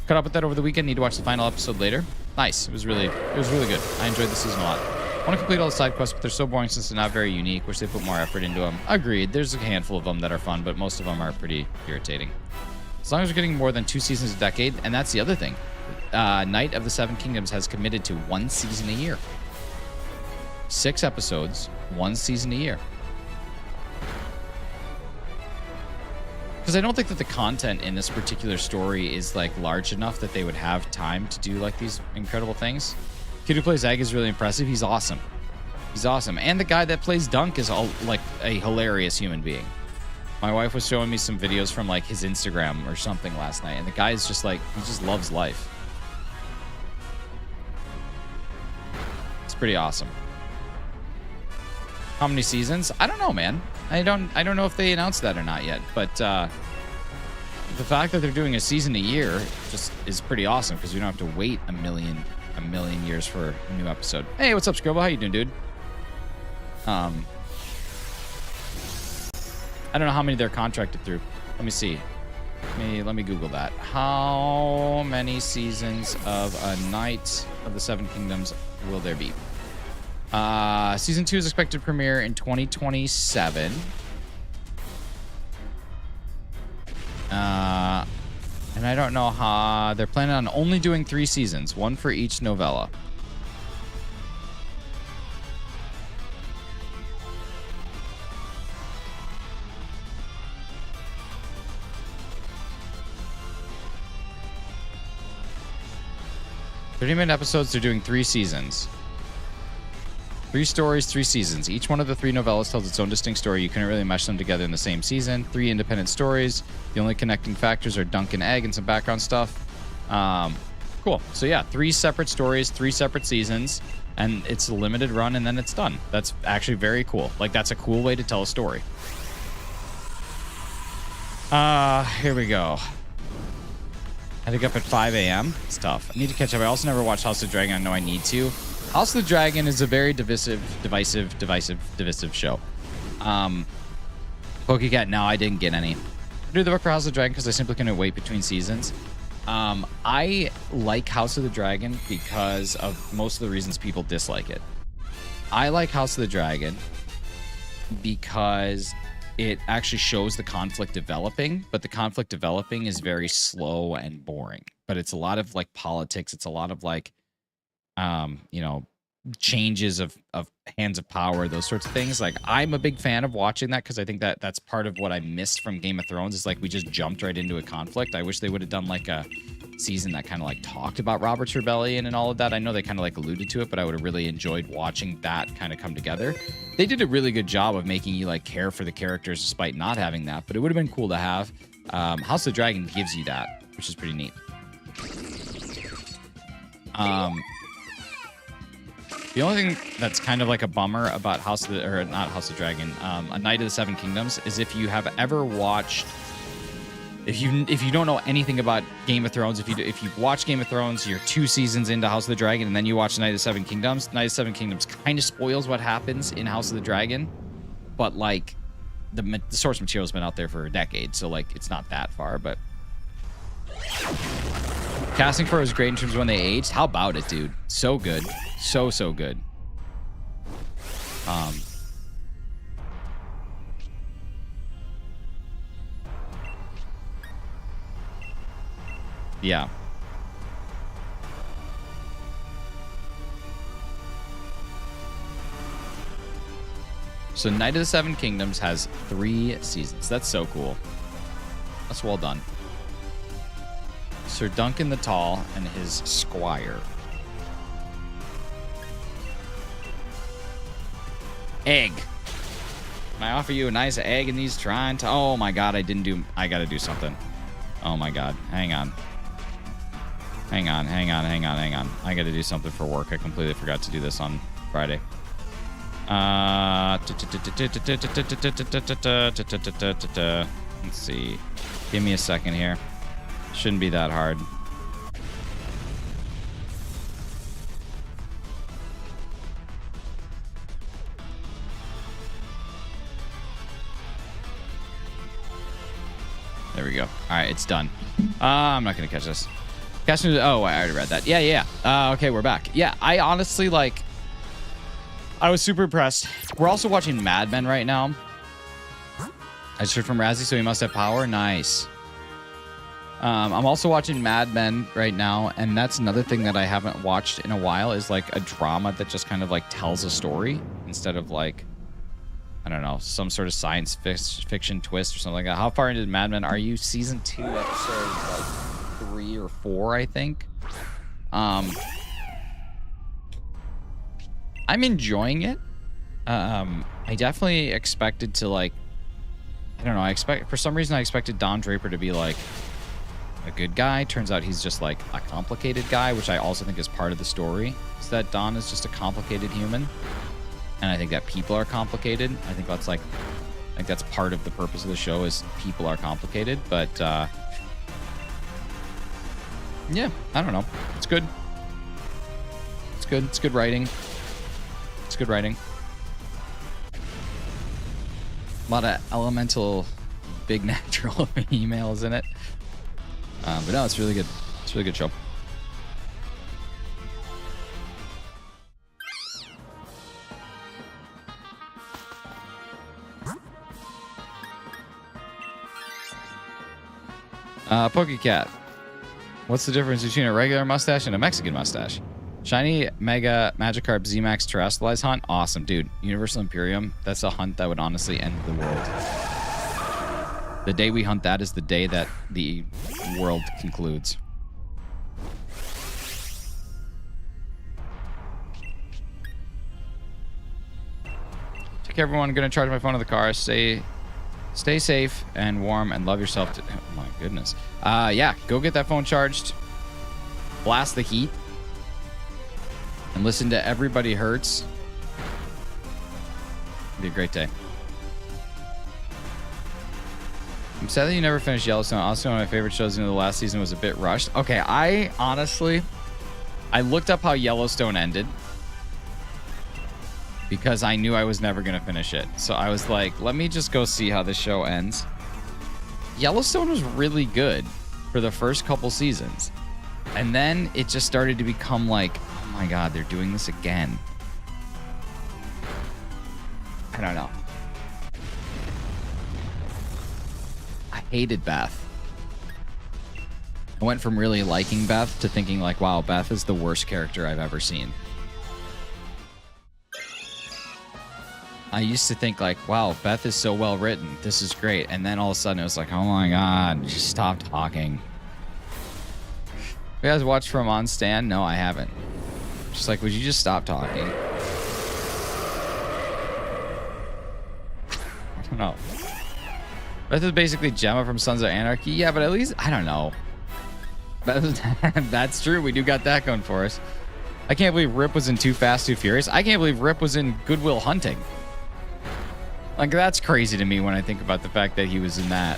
Caught up with that over the weekend. Need to watch the final episode later. Nice. It was really good. I enjoyed the season a lot. I want to complete all the side quests, but they're so boring since they're not very unique. Wish they put more effort into them. Agreed. There's a handful of them that are fun, but most of them are pretty irritating. As long as we're getting more than 2 seasons a decade, and that's the other thing. Night of the Seven Kingdoms has committed to 1 season a year. 6 episodes, 1 season a year. Because I don't think that the content in this particular story is like large enough that they would have time to do like these incredible things. Kid who plays Egg is really impressive. He's awesome. He's awesome. And the guy that plays Dunk is all like a hilarious human being. My wife was showing me some videos from like his Instagram or something last night, and the guy is just like, he just loves life. It's pretty awesome. How many seasons? I don't know, man. I don't know if they announced that or not yet, but the fact that they're doing a season a year just is pretty awesome because you don't have to wait a million years for a new episode. Hey, what's up, Scribble? How you doing, dude? I don't know how many they're contracted through. Let me see. Let me Google that. How many seasons of A Knight of the Seven Kingdoms will there be? Season 2 is expected to premiere in 2027. And I don't know how they're planning on only doing 3 seasons, 1 for each novella. "30-minute episodes, they're doing 3 seasons. 3 stories, 3 seasons. Each one of the 3 novellas tells its own distinct story. You couldn't really mesh them together in the same season. 3 independent stories. The only connecting factors are Dunk and Egg and some background stuff." Cool. So yeah, 3 separate stories, 3 separate seasons, and it's a limited run, and then it's done. That's actually very cool. Like, that's a cool way to tell a story. Here we go. I wake up at 5 a.m. It's tough. I need to catch up. I also never watched House of the Dragon. I know I need to. House of the Dragon is a very divisive show. PokeCat, no, I didn't get any. I do the book for House of the Dragon because I simply couldn't wait between seasons. I like House of the Dragon because of most of the reasons people dislike it. I like House of the Dragon because it actually shows the conflict developing, but the conflict developing is very slow and boring. But it's a lot of like politics. It's a lot of like, you know, changes of hands of power, those sorts of things. Like, I'm a big fan of watching that because I think that that's part of what I missed from Game of Thrones is like we just jumped right into a conflict. I wish they would have done like a season that kind of like talked about Robert's Rebellion and all of that. I know they kind of like alluded to it, but I would have really enjoyed watching that kind of come together. They did a really good job of making you like care for the characters despite not having that, but it would have been cool to have. House of the Dragon gives you that, which is pretty neat. The only thing that's kind of like a bummer about House of the, or not House of the Dragon, A Knight of the Seven Kingdoms, is if you have ever watched, if you don't know anything about Game of Thrones, if you watch Game of Thrones, you're 2 seasons into House of the Dragon, and then you watch Knight of the Seven Kingdoms. Knight of the Seven Kingdoms kind of spoils what happens in House of the Dragon, but like the source material's been out there for a decade, so like it's not that far. But casting for it was great in terms of when they aged. How about it, dude? So good. So good. Yeah. So Knight of the Seven Kingdoms has 3 seasons. That's so cool. That's well done. Sir Duncan the Tall and his squire. Egg. Can I offer you a nice egg in these trying to... Oh my god, I gotta do something. Oh my god. Hang on. Hang on. I gotta do something for work. I completely forgot to do this on Friday. Let's see. Give me a second here. Shouldn't be that hard. There we go. All right, it's done. I'm not gonna catch this. Oh, I already read that. Yeah. Okay, we're back. Yeah, I honestly like. I was super impressed. We're also watching Mad Men right now. I just heard from Razzie, so he must have power. Nice. I'm also watching Mad Men right now, and that's another thing that I haven't watched in a while is like a drama that just kind of like tells a story instead of like, I don't know, some sort of science fiction twist or something like that. How far into Mad Men are you? Season 2, episode like 3 or 4, I think. I'm enjoying it. I definitely expected to like, I don't know, for some reason I expected Don Draper to be like a good guy. Turns out he's just like a complicated guy, which I also think is part of the story, is that Don is just a complicated human. And I think that people are complicated. I think that's part of the purpose of the show is people are complicated. But yeah, I don't know. It's good. It's good. It's good writing. It's good writing. A lot of elemental big natural emails in it. But no, it's really good. It's a really good show. Pokecat. What's the difference between a regular mustache and a Mexican mustache? Shiny Mega Magikarp Z-Max Terrestrialized hunt? Awesome, dude. Universal Imperium, that's a hunt that would honestly end the world. The day we hunt that is the day that the world concludes. Take care, everyone. I'm going to charge my phone in the car. Stay safe and warm and love yourself. Oh, my goodness. Yeah, go get that phone charged. Blast the heat. And listen to Everybody Hurts. It'll be a great day. I'm sad that you never finished Yellowstone. Also, one of my favorite shows in the last season was a bit rushed. Okay, I looked up how Yellowstone ended because I knew I was never going to finish it. So I was like, let me just go see how the show ends. Yellowstone was really good for the first couple seasons. And then it just started to become like, oh my God, they're doing this again. I don't know. I hated Beth. I went from really liking Beth to thinking like, wow, Beth is the worst character I've ever seen. I used to think like, wow, Beth is so well written. This is great. And then all of a sudden it was like, oh my God, just stop talking. You guys watched From On Stand? No, I haven't. Just like, would you just stop talking? I don't know. Beth is basically Gemma from Sons of Anarchy. Yeah, but at least, I don't know. That's true. We do got that going for us. I can't believe Rip was in Too Fast, Too Furious. I can't believe Rip was in Good Will Hunting. Like, that's crazy to me when I think about the fact that he was in that.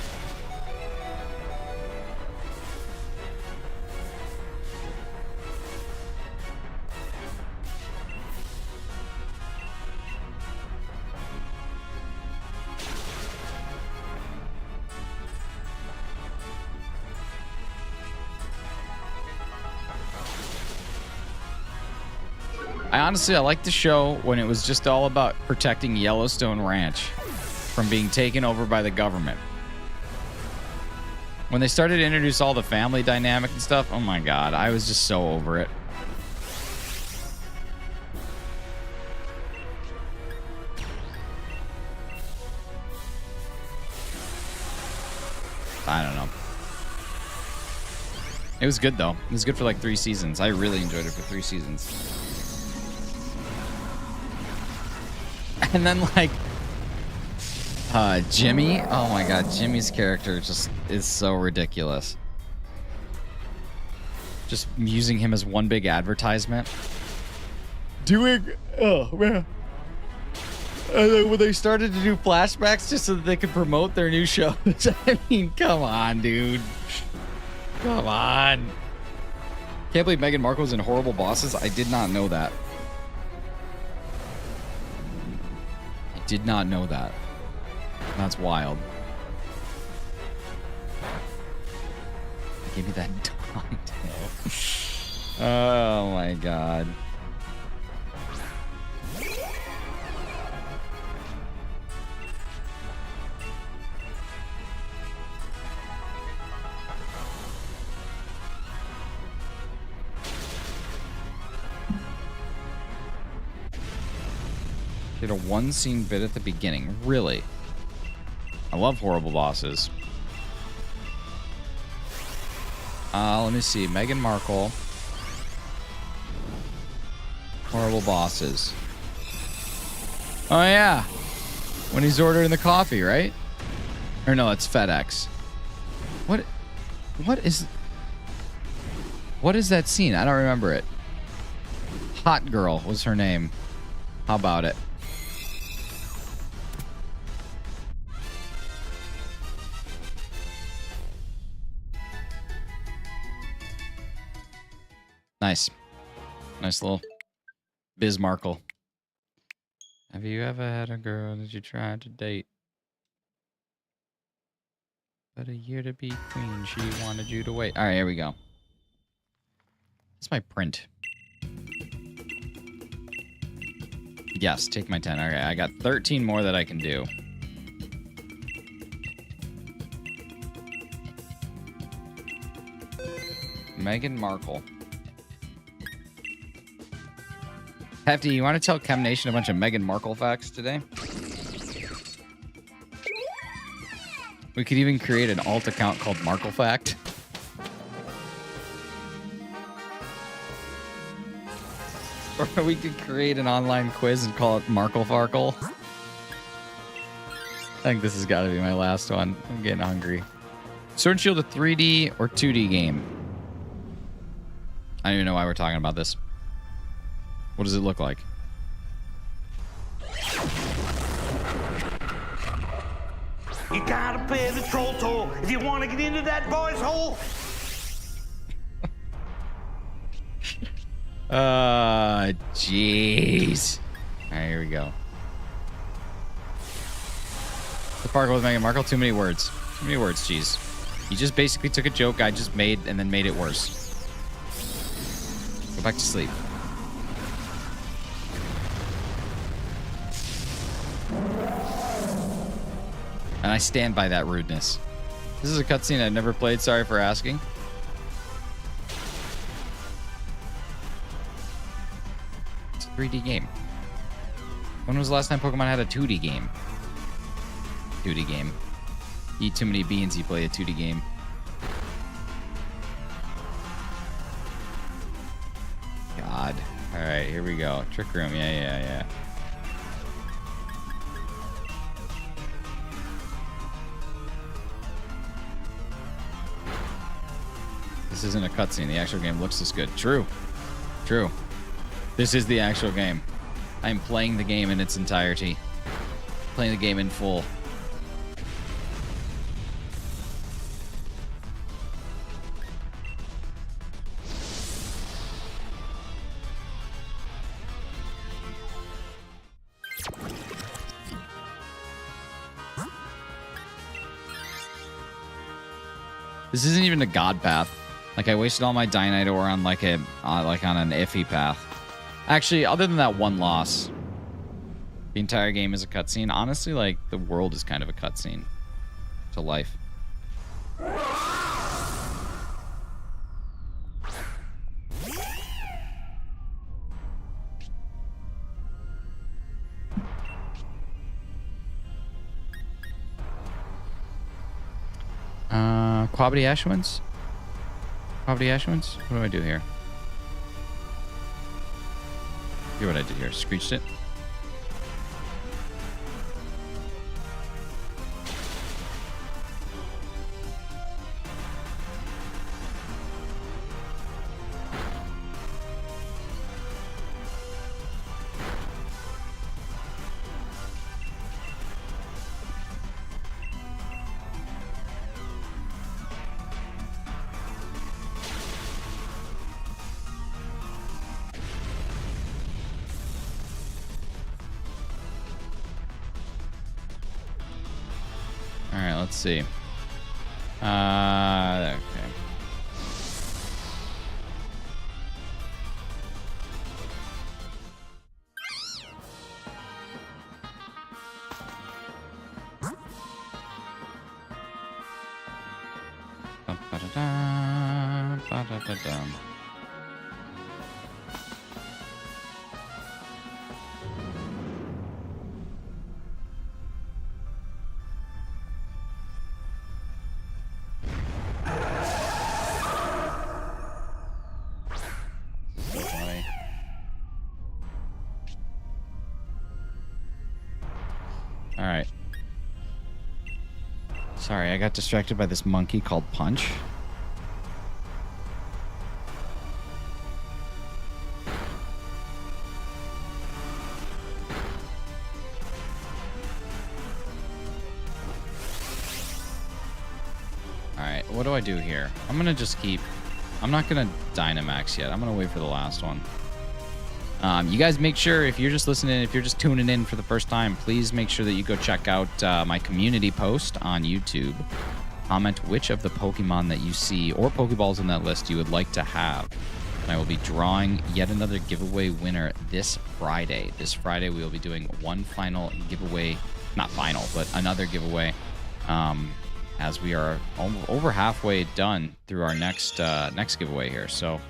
I liked the show when it was just all about protecting Yellowstone Ranch from being taken over by the government. When they started to introduce all the family dynamic and stuff, oh my God, I was just so over it. I don't know. It was good though. It was good for like 3 seasons. I really enjoyed it for 3 seasons. And then like Jimmy, oh my God, Jimmy's character just is so ridiculous. Just using him as one big advertisement. Oh man. And then when they started to do flashbacks just so that they could promote their new shows. I mean, come on, dude. Come on. Can't believe Meghan Markle was in Horrible Bosses. I did not know that. Did not know that. That's wild. Give me that dog tail. Oh my God. Did a 1-scene bit at the beginning. Really? I love Horrible Bosses. Let me see. Meghan Markle. Horrible Bosses. Oh, yeah. When he's ordering the coffee, right? Or no, it's FedEx. What is that scene? I don't remember it. Hot Girl was her name. How about it? Nice. Nice little Bismarckle. Have you ever had a girl that you tried to date? But a year to be queen, she wanted you to wait. All right, here we go. That's my print. Yes, take my 10. Okay, I got 13 more that I can do. Meghan Markle. Hefty, you want to tell Chem Nation a bunch of Meghan Markle facts today? We could even create an alt account called Markle Fact. Or we could create an online quiz and call it Markle Farkle. I think this has got to be my last one. I'm getting hungry. Sword and Shield a 3D or 2D game? I don't even know why we're talking about this. What does it look like? You gotta pay the troll toll if you want to get into that boy's hole. Jeez. All right, here we go. The Farkle with Meghan Markle. Too many words. Too many words, jeez. You just basically took a joke I just made and then made it worse. Go back to sleep. And I stand by that rudeness. This is a cutscene I've never played. Sorry for asking. It's a 3D game. When was the last time Pokemon had a 2D game? 2D game. You eat too many beans, you play a 2D game. God. Alright, here we go. Trick Room. Yeah. This isn't a cutscene. The actual game looks this good. True. This is the actual game. I'm playing the game in its entirety. Playing the game in full. This isn't even a god path. Like, I wasted all my Dynite ore on like on an iffy path. Actually, other than that one loss, the entire game is a cutscene. Honestly, like, the world is kind of a cutscene to life. Quabity Ashwins? Quabity Ashwins? What do I do here? Hear what I did here. Screeched it. Let's see. Okay. Ba-da-da, Alright. Sorry, I got distracted by this monkey called Punch. Alright, what do I do here? I'm gonna just keep... I'm not gonna Dynamax yet. I'm gonna wait for the last one. You guys make sure, if you're just listening, if you're just tuning in for the first time, please make sure that you go check out my community post on YouTube. comment which of the Pokemon that you see or Pokeballs on that list you would like to have. And I will be drawing yet another giveaway winner this Friday. This Friday, we will be doing one final giveaway. Not final, but another giveaway. As we are over halfway done through our next giveaway here. So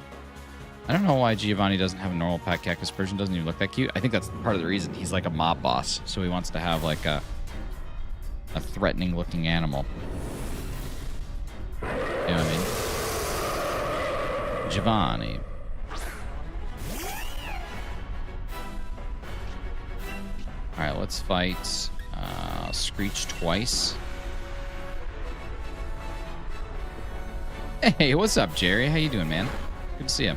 I don't know why Giovanni doesn't have a normal pet cactus version. Doesn't even look that cute. I think that's part of the reason. He's like a mob boss, so he wants to have like a threatening looking animal. You know what I mean? Giovanni. All right, let's fight Screech twice. Hey, what's up, Jerry? How you doing, man? Good to see you.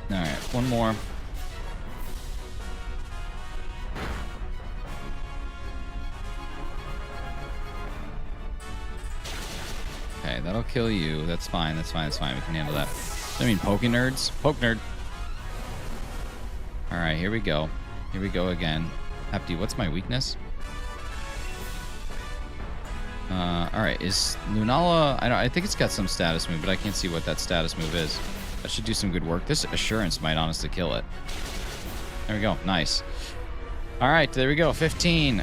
All right, one more. Okay, that'll kill you. That's fine. That's fine. That's fine. We can handle that. I mean, Poke Nerds. Poke Nerd. All right, here we go. Here we go again. Hefty, what's my weakness? All right, is Lunala... I think it's got some status move, but I can't see what that status move is. That should do some good work. This Assurance might honestly kill it. There we go. Nice. All right, there we go. 15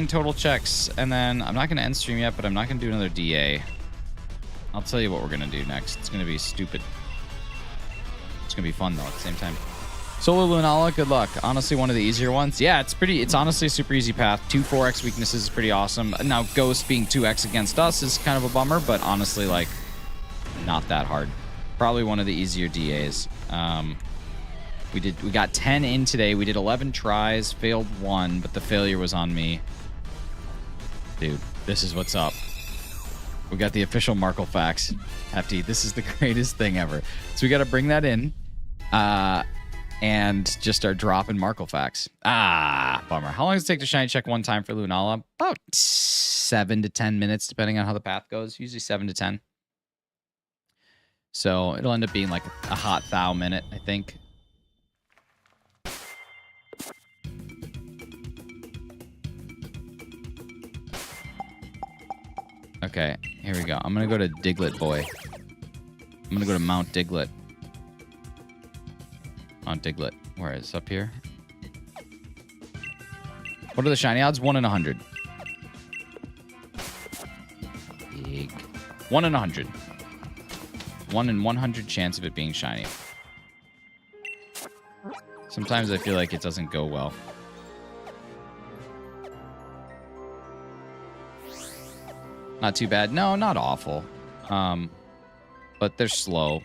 total checks. And then I'm not going to end stream yet, but I'm not going to do another DA. I'll tell you what we're going to do next. It's going to be stupid. It's going to be fun, though, at the same time. Solo Lunala, good luck. Honestly, one of the easier ones. Yeah, it's honestly a super easy path. 2 4x weaknesses is pretty awesome. Now, Ghost being 2x against us is kind of a bummer, but honestly, like, not that hard. Probably one of the easier DAs. We got 10 in today. We did 11 tries, failed 1, but the failure was on me. Dude, this is what's up. We got the official Markle facts. Hefty, this is the greatest thing ever. So we got to bring that in. And just start dropping Markle facts. Bummer. How long does it take to shiny check one time for Lunala? About 7 to 10 minutes, depending on how the path goes. Usually 7 to 10. So it'll end up being like a hot thou minute, I think. Okay, here we go. I'm going to go to Diglett Boy. I'm going to go to Mount Diglett. On Diglett. Where is it? Up here? What are the shiny odds? 1 in 100. Big. 1 in 100. 1 in 100 chance of it being shiny. Sometimes I feel like it doesn't go well. Not too bad. No, not awful. But they're slow.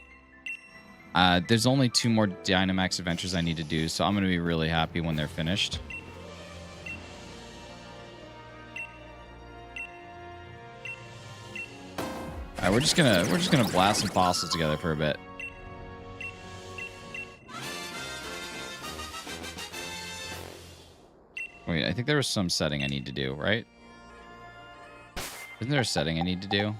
There's only 2 more Dynamax adventures I need to do, so I'm going to be really happy when they're finished. All right, we're just gonna blast some fossils together for a bit. Wait, I think there was some setting I need to do, right? Isn't there a setting I need to do?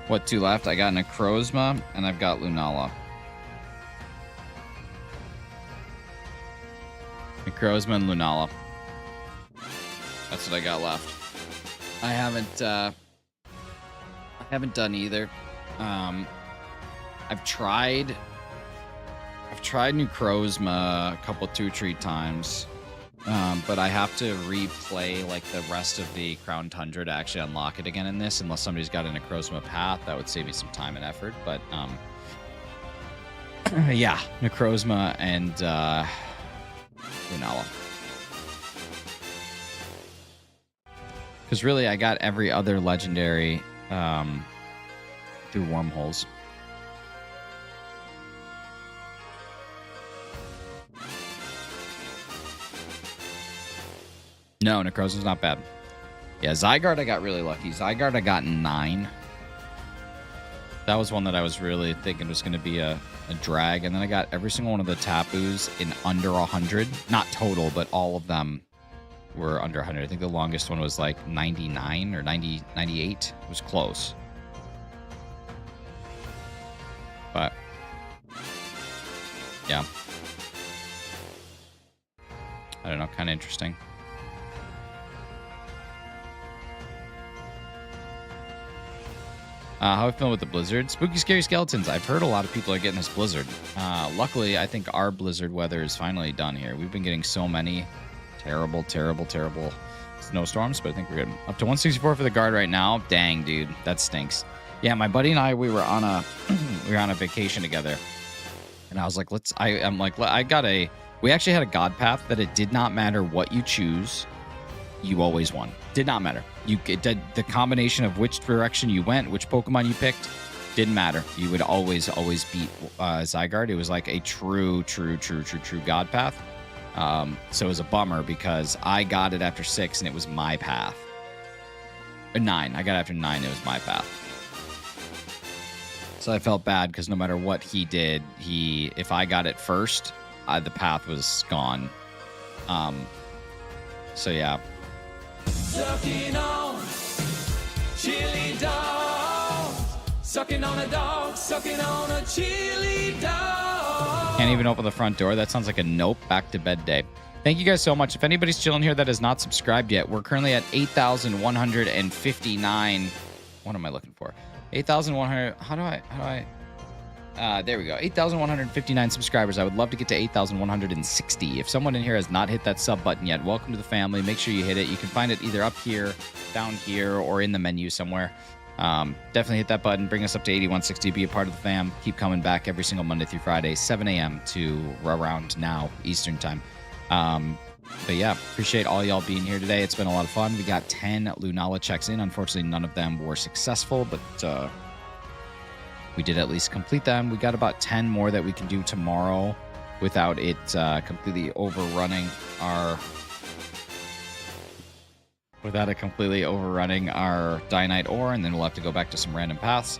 What 2 left? I got Necrozma and I've got Lunala. Necrozma and Lunala. That's what I got left. I haven't done either. I've tried Necrozma a couple 2-treat times. But I have to replay like the rest of the Crown Tundra to actually unlock it again in this, unless somebody's got a Necrozma path. That would save me some time and effort. But yeah, Necrozma and Lunala. Because really, I got every other legendary through wormholes. No, Necrozma's not bad. Yeah, Zygarde, I got really lucky. Zygarde, I got 9. That was one that I was really thinking was going to be a a drag, and then I got every single one of the Tapus in under 100. Not total, but all of them were under 100. I think the longest one was like 99 or 90, 98. It was close. But yeah. I don't know, kind of interesting. How I feel with the blizzard? Spooky, scary skeletons. I've heard a lot of people are getting this blizzard. Luckily, I think our blizzard weather is finally done here. We've been getting so many terrible, terrible, terrible snowstorms, but I think we're good. Up to 164 for the guard right now. Dang, dude, that stinks. Yeah, my buddy and I, we were on a vacation together, and I was like, we actually had a god path that it did not matter what you choose, you always won. Did not matter. The combination of which direction you went, which Pokemon you picked, didn't matter. You would always beat Zygarde. It was like a true god path. So it was a bummer because I got it after 6 and it was my path. 9. I got it after 9. It was my path. So I felt bad because no matter what he did, if I got it first, the path was gone. So yeah. Sucking on chili dog. Sucking on a dog. Sucking on a chili dog. Can't even open the front door. That sounds like a nope. Back to bed day. Thank you guys so much. If anybody's chilling here that is not subscribed yet, we're currently at 8,159. What am I looking for? 8,100. How do I? There we go. 8,159 subscribers. I would love to get to 8,160. If someone in here has not hit that sub button yet, welcome to the family. Make sure you hit it. You can find it either up here, down here, or in the menu somewhere. Definitely hit that button. Bring us up to 8,160. Be a part of the fam. Keep coming back every single Monday through Friday, 7 a.m. to around now Eastern time. But yeah, appreciate all y'all being here today. It's been a lot of fun. We got 10 Lunala checks in. Unfortunately, none of them were successful, but we did at least complete them. We got about 10 more that we can do tomorrow without it completely overrunning our Dynite ore, and then we'll have to go back to some random paths.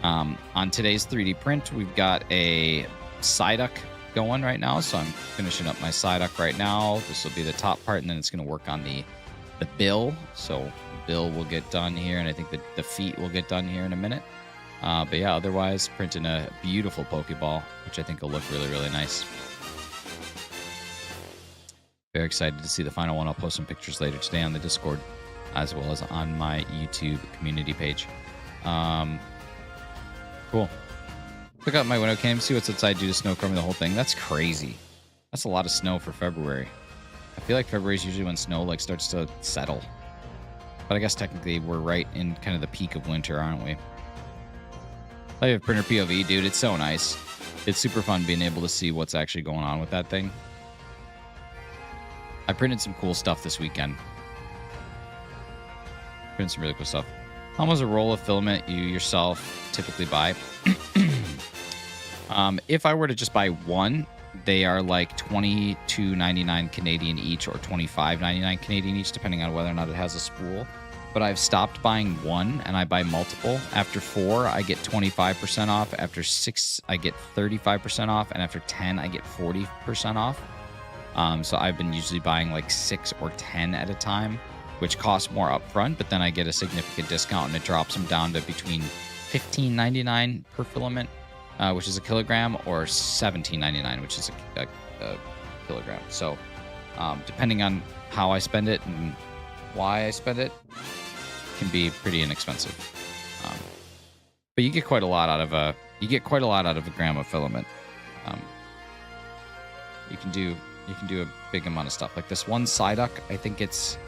On today's 3D print, we've got a Psyduck going right now, so I'm finishing up my Psyduck right now. This will be the top part, and then it's going to work on the bill. So the bill will get done here, and I think the feet will get done here in a minute. But yeah, otherwise, printing a beautiful Pokeball, which I think will look really, really nice. Very excited to see the final one. I'll post some pictures later today on the Discord, as well as on my YouTube community page. Cool. Look out my window, Cam. See what's outside due to snow covering the whole thing. That's crazy. That's a lot of snow for February. I feel like February is usually when snow starts to settle. But I guess technically we're right in kind of the peak of winter, aren't we? I have printer POV, dude. It's so nice. It's super fun being able to see what's actually going on with that thing. I printed some cool stuff this weekend. Printed some really cool stuff. How much a roll of filament you yourself typically buy? If I were to just buy one, they are like $22.99 Canadian each or $25.99 Canadian each, depending on whether or not it has a spool. But I've stopped buying one and I buy multiple. After 4, I get 25% off. After 6, I get 35% off. And after 10, I get 40% off. So I've been usually buying like 6 or 10 at a time, which costs more upfront, but then I get a significant discount and it drops them down to between $15.99 per filament, which is a kilogram, or $17.99, which is a kilogram. So depending on how I spend it and why I spend it, can be pretty inexpensive. But you get quite a lot out of a gram of filament. You can do a big amount of stuff. Like this one Psyduck, I think it's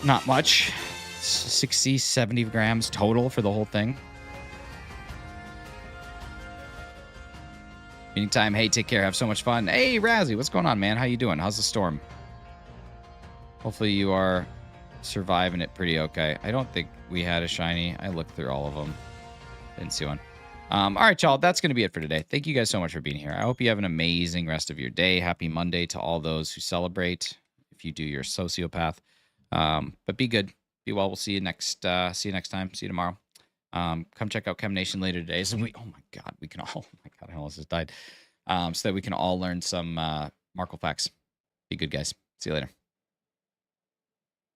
not much. 60, 70 grams total for the whole thing. Meantime, hey, take care. Have so much fun. Hey, Razzie, what's going on, man? How you doing? How's the storm? Hopefully you are surviving it pretty okay. I don't think we had a shiny. I looked through all of them. Didn't see one. All right, y'all. That's going to be it for today. Thank you guys so much for being here. I hope you have an amazing rest of your day. Happy Monday to all those who celebrate. If you do your sociopath, but be good, be well. We'll see you next time. See you tomorrow. Come check out Chem Nation later today. So oh my god, oh my god, I almost just died. So that we can all learn some Markle facts. Be good, guys. See you later.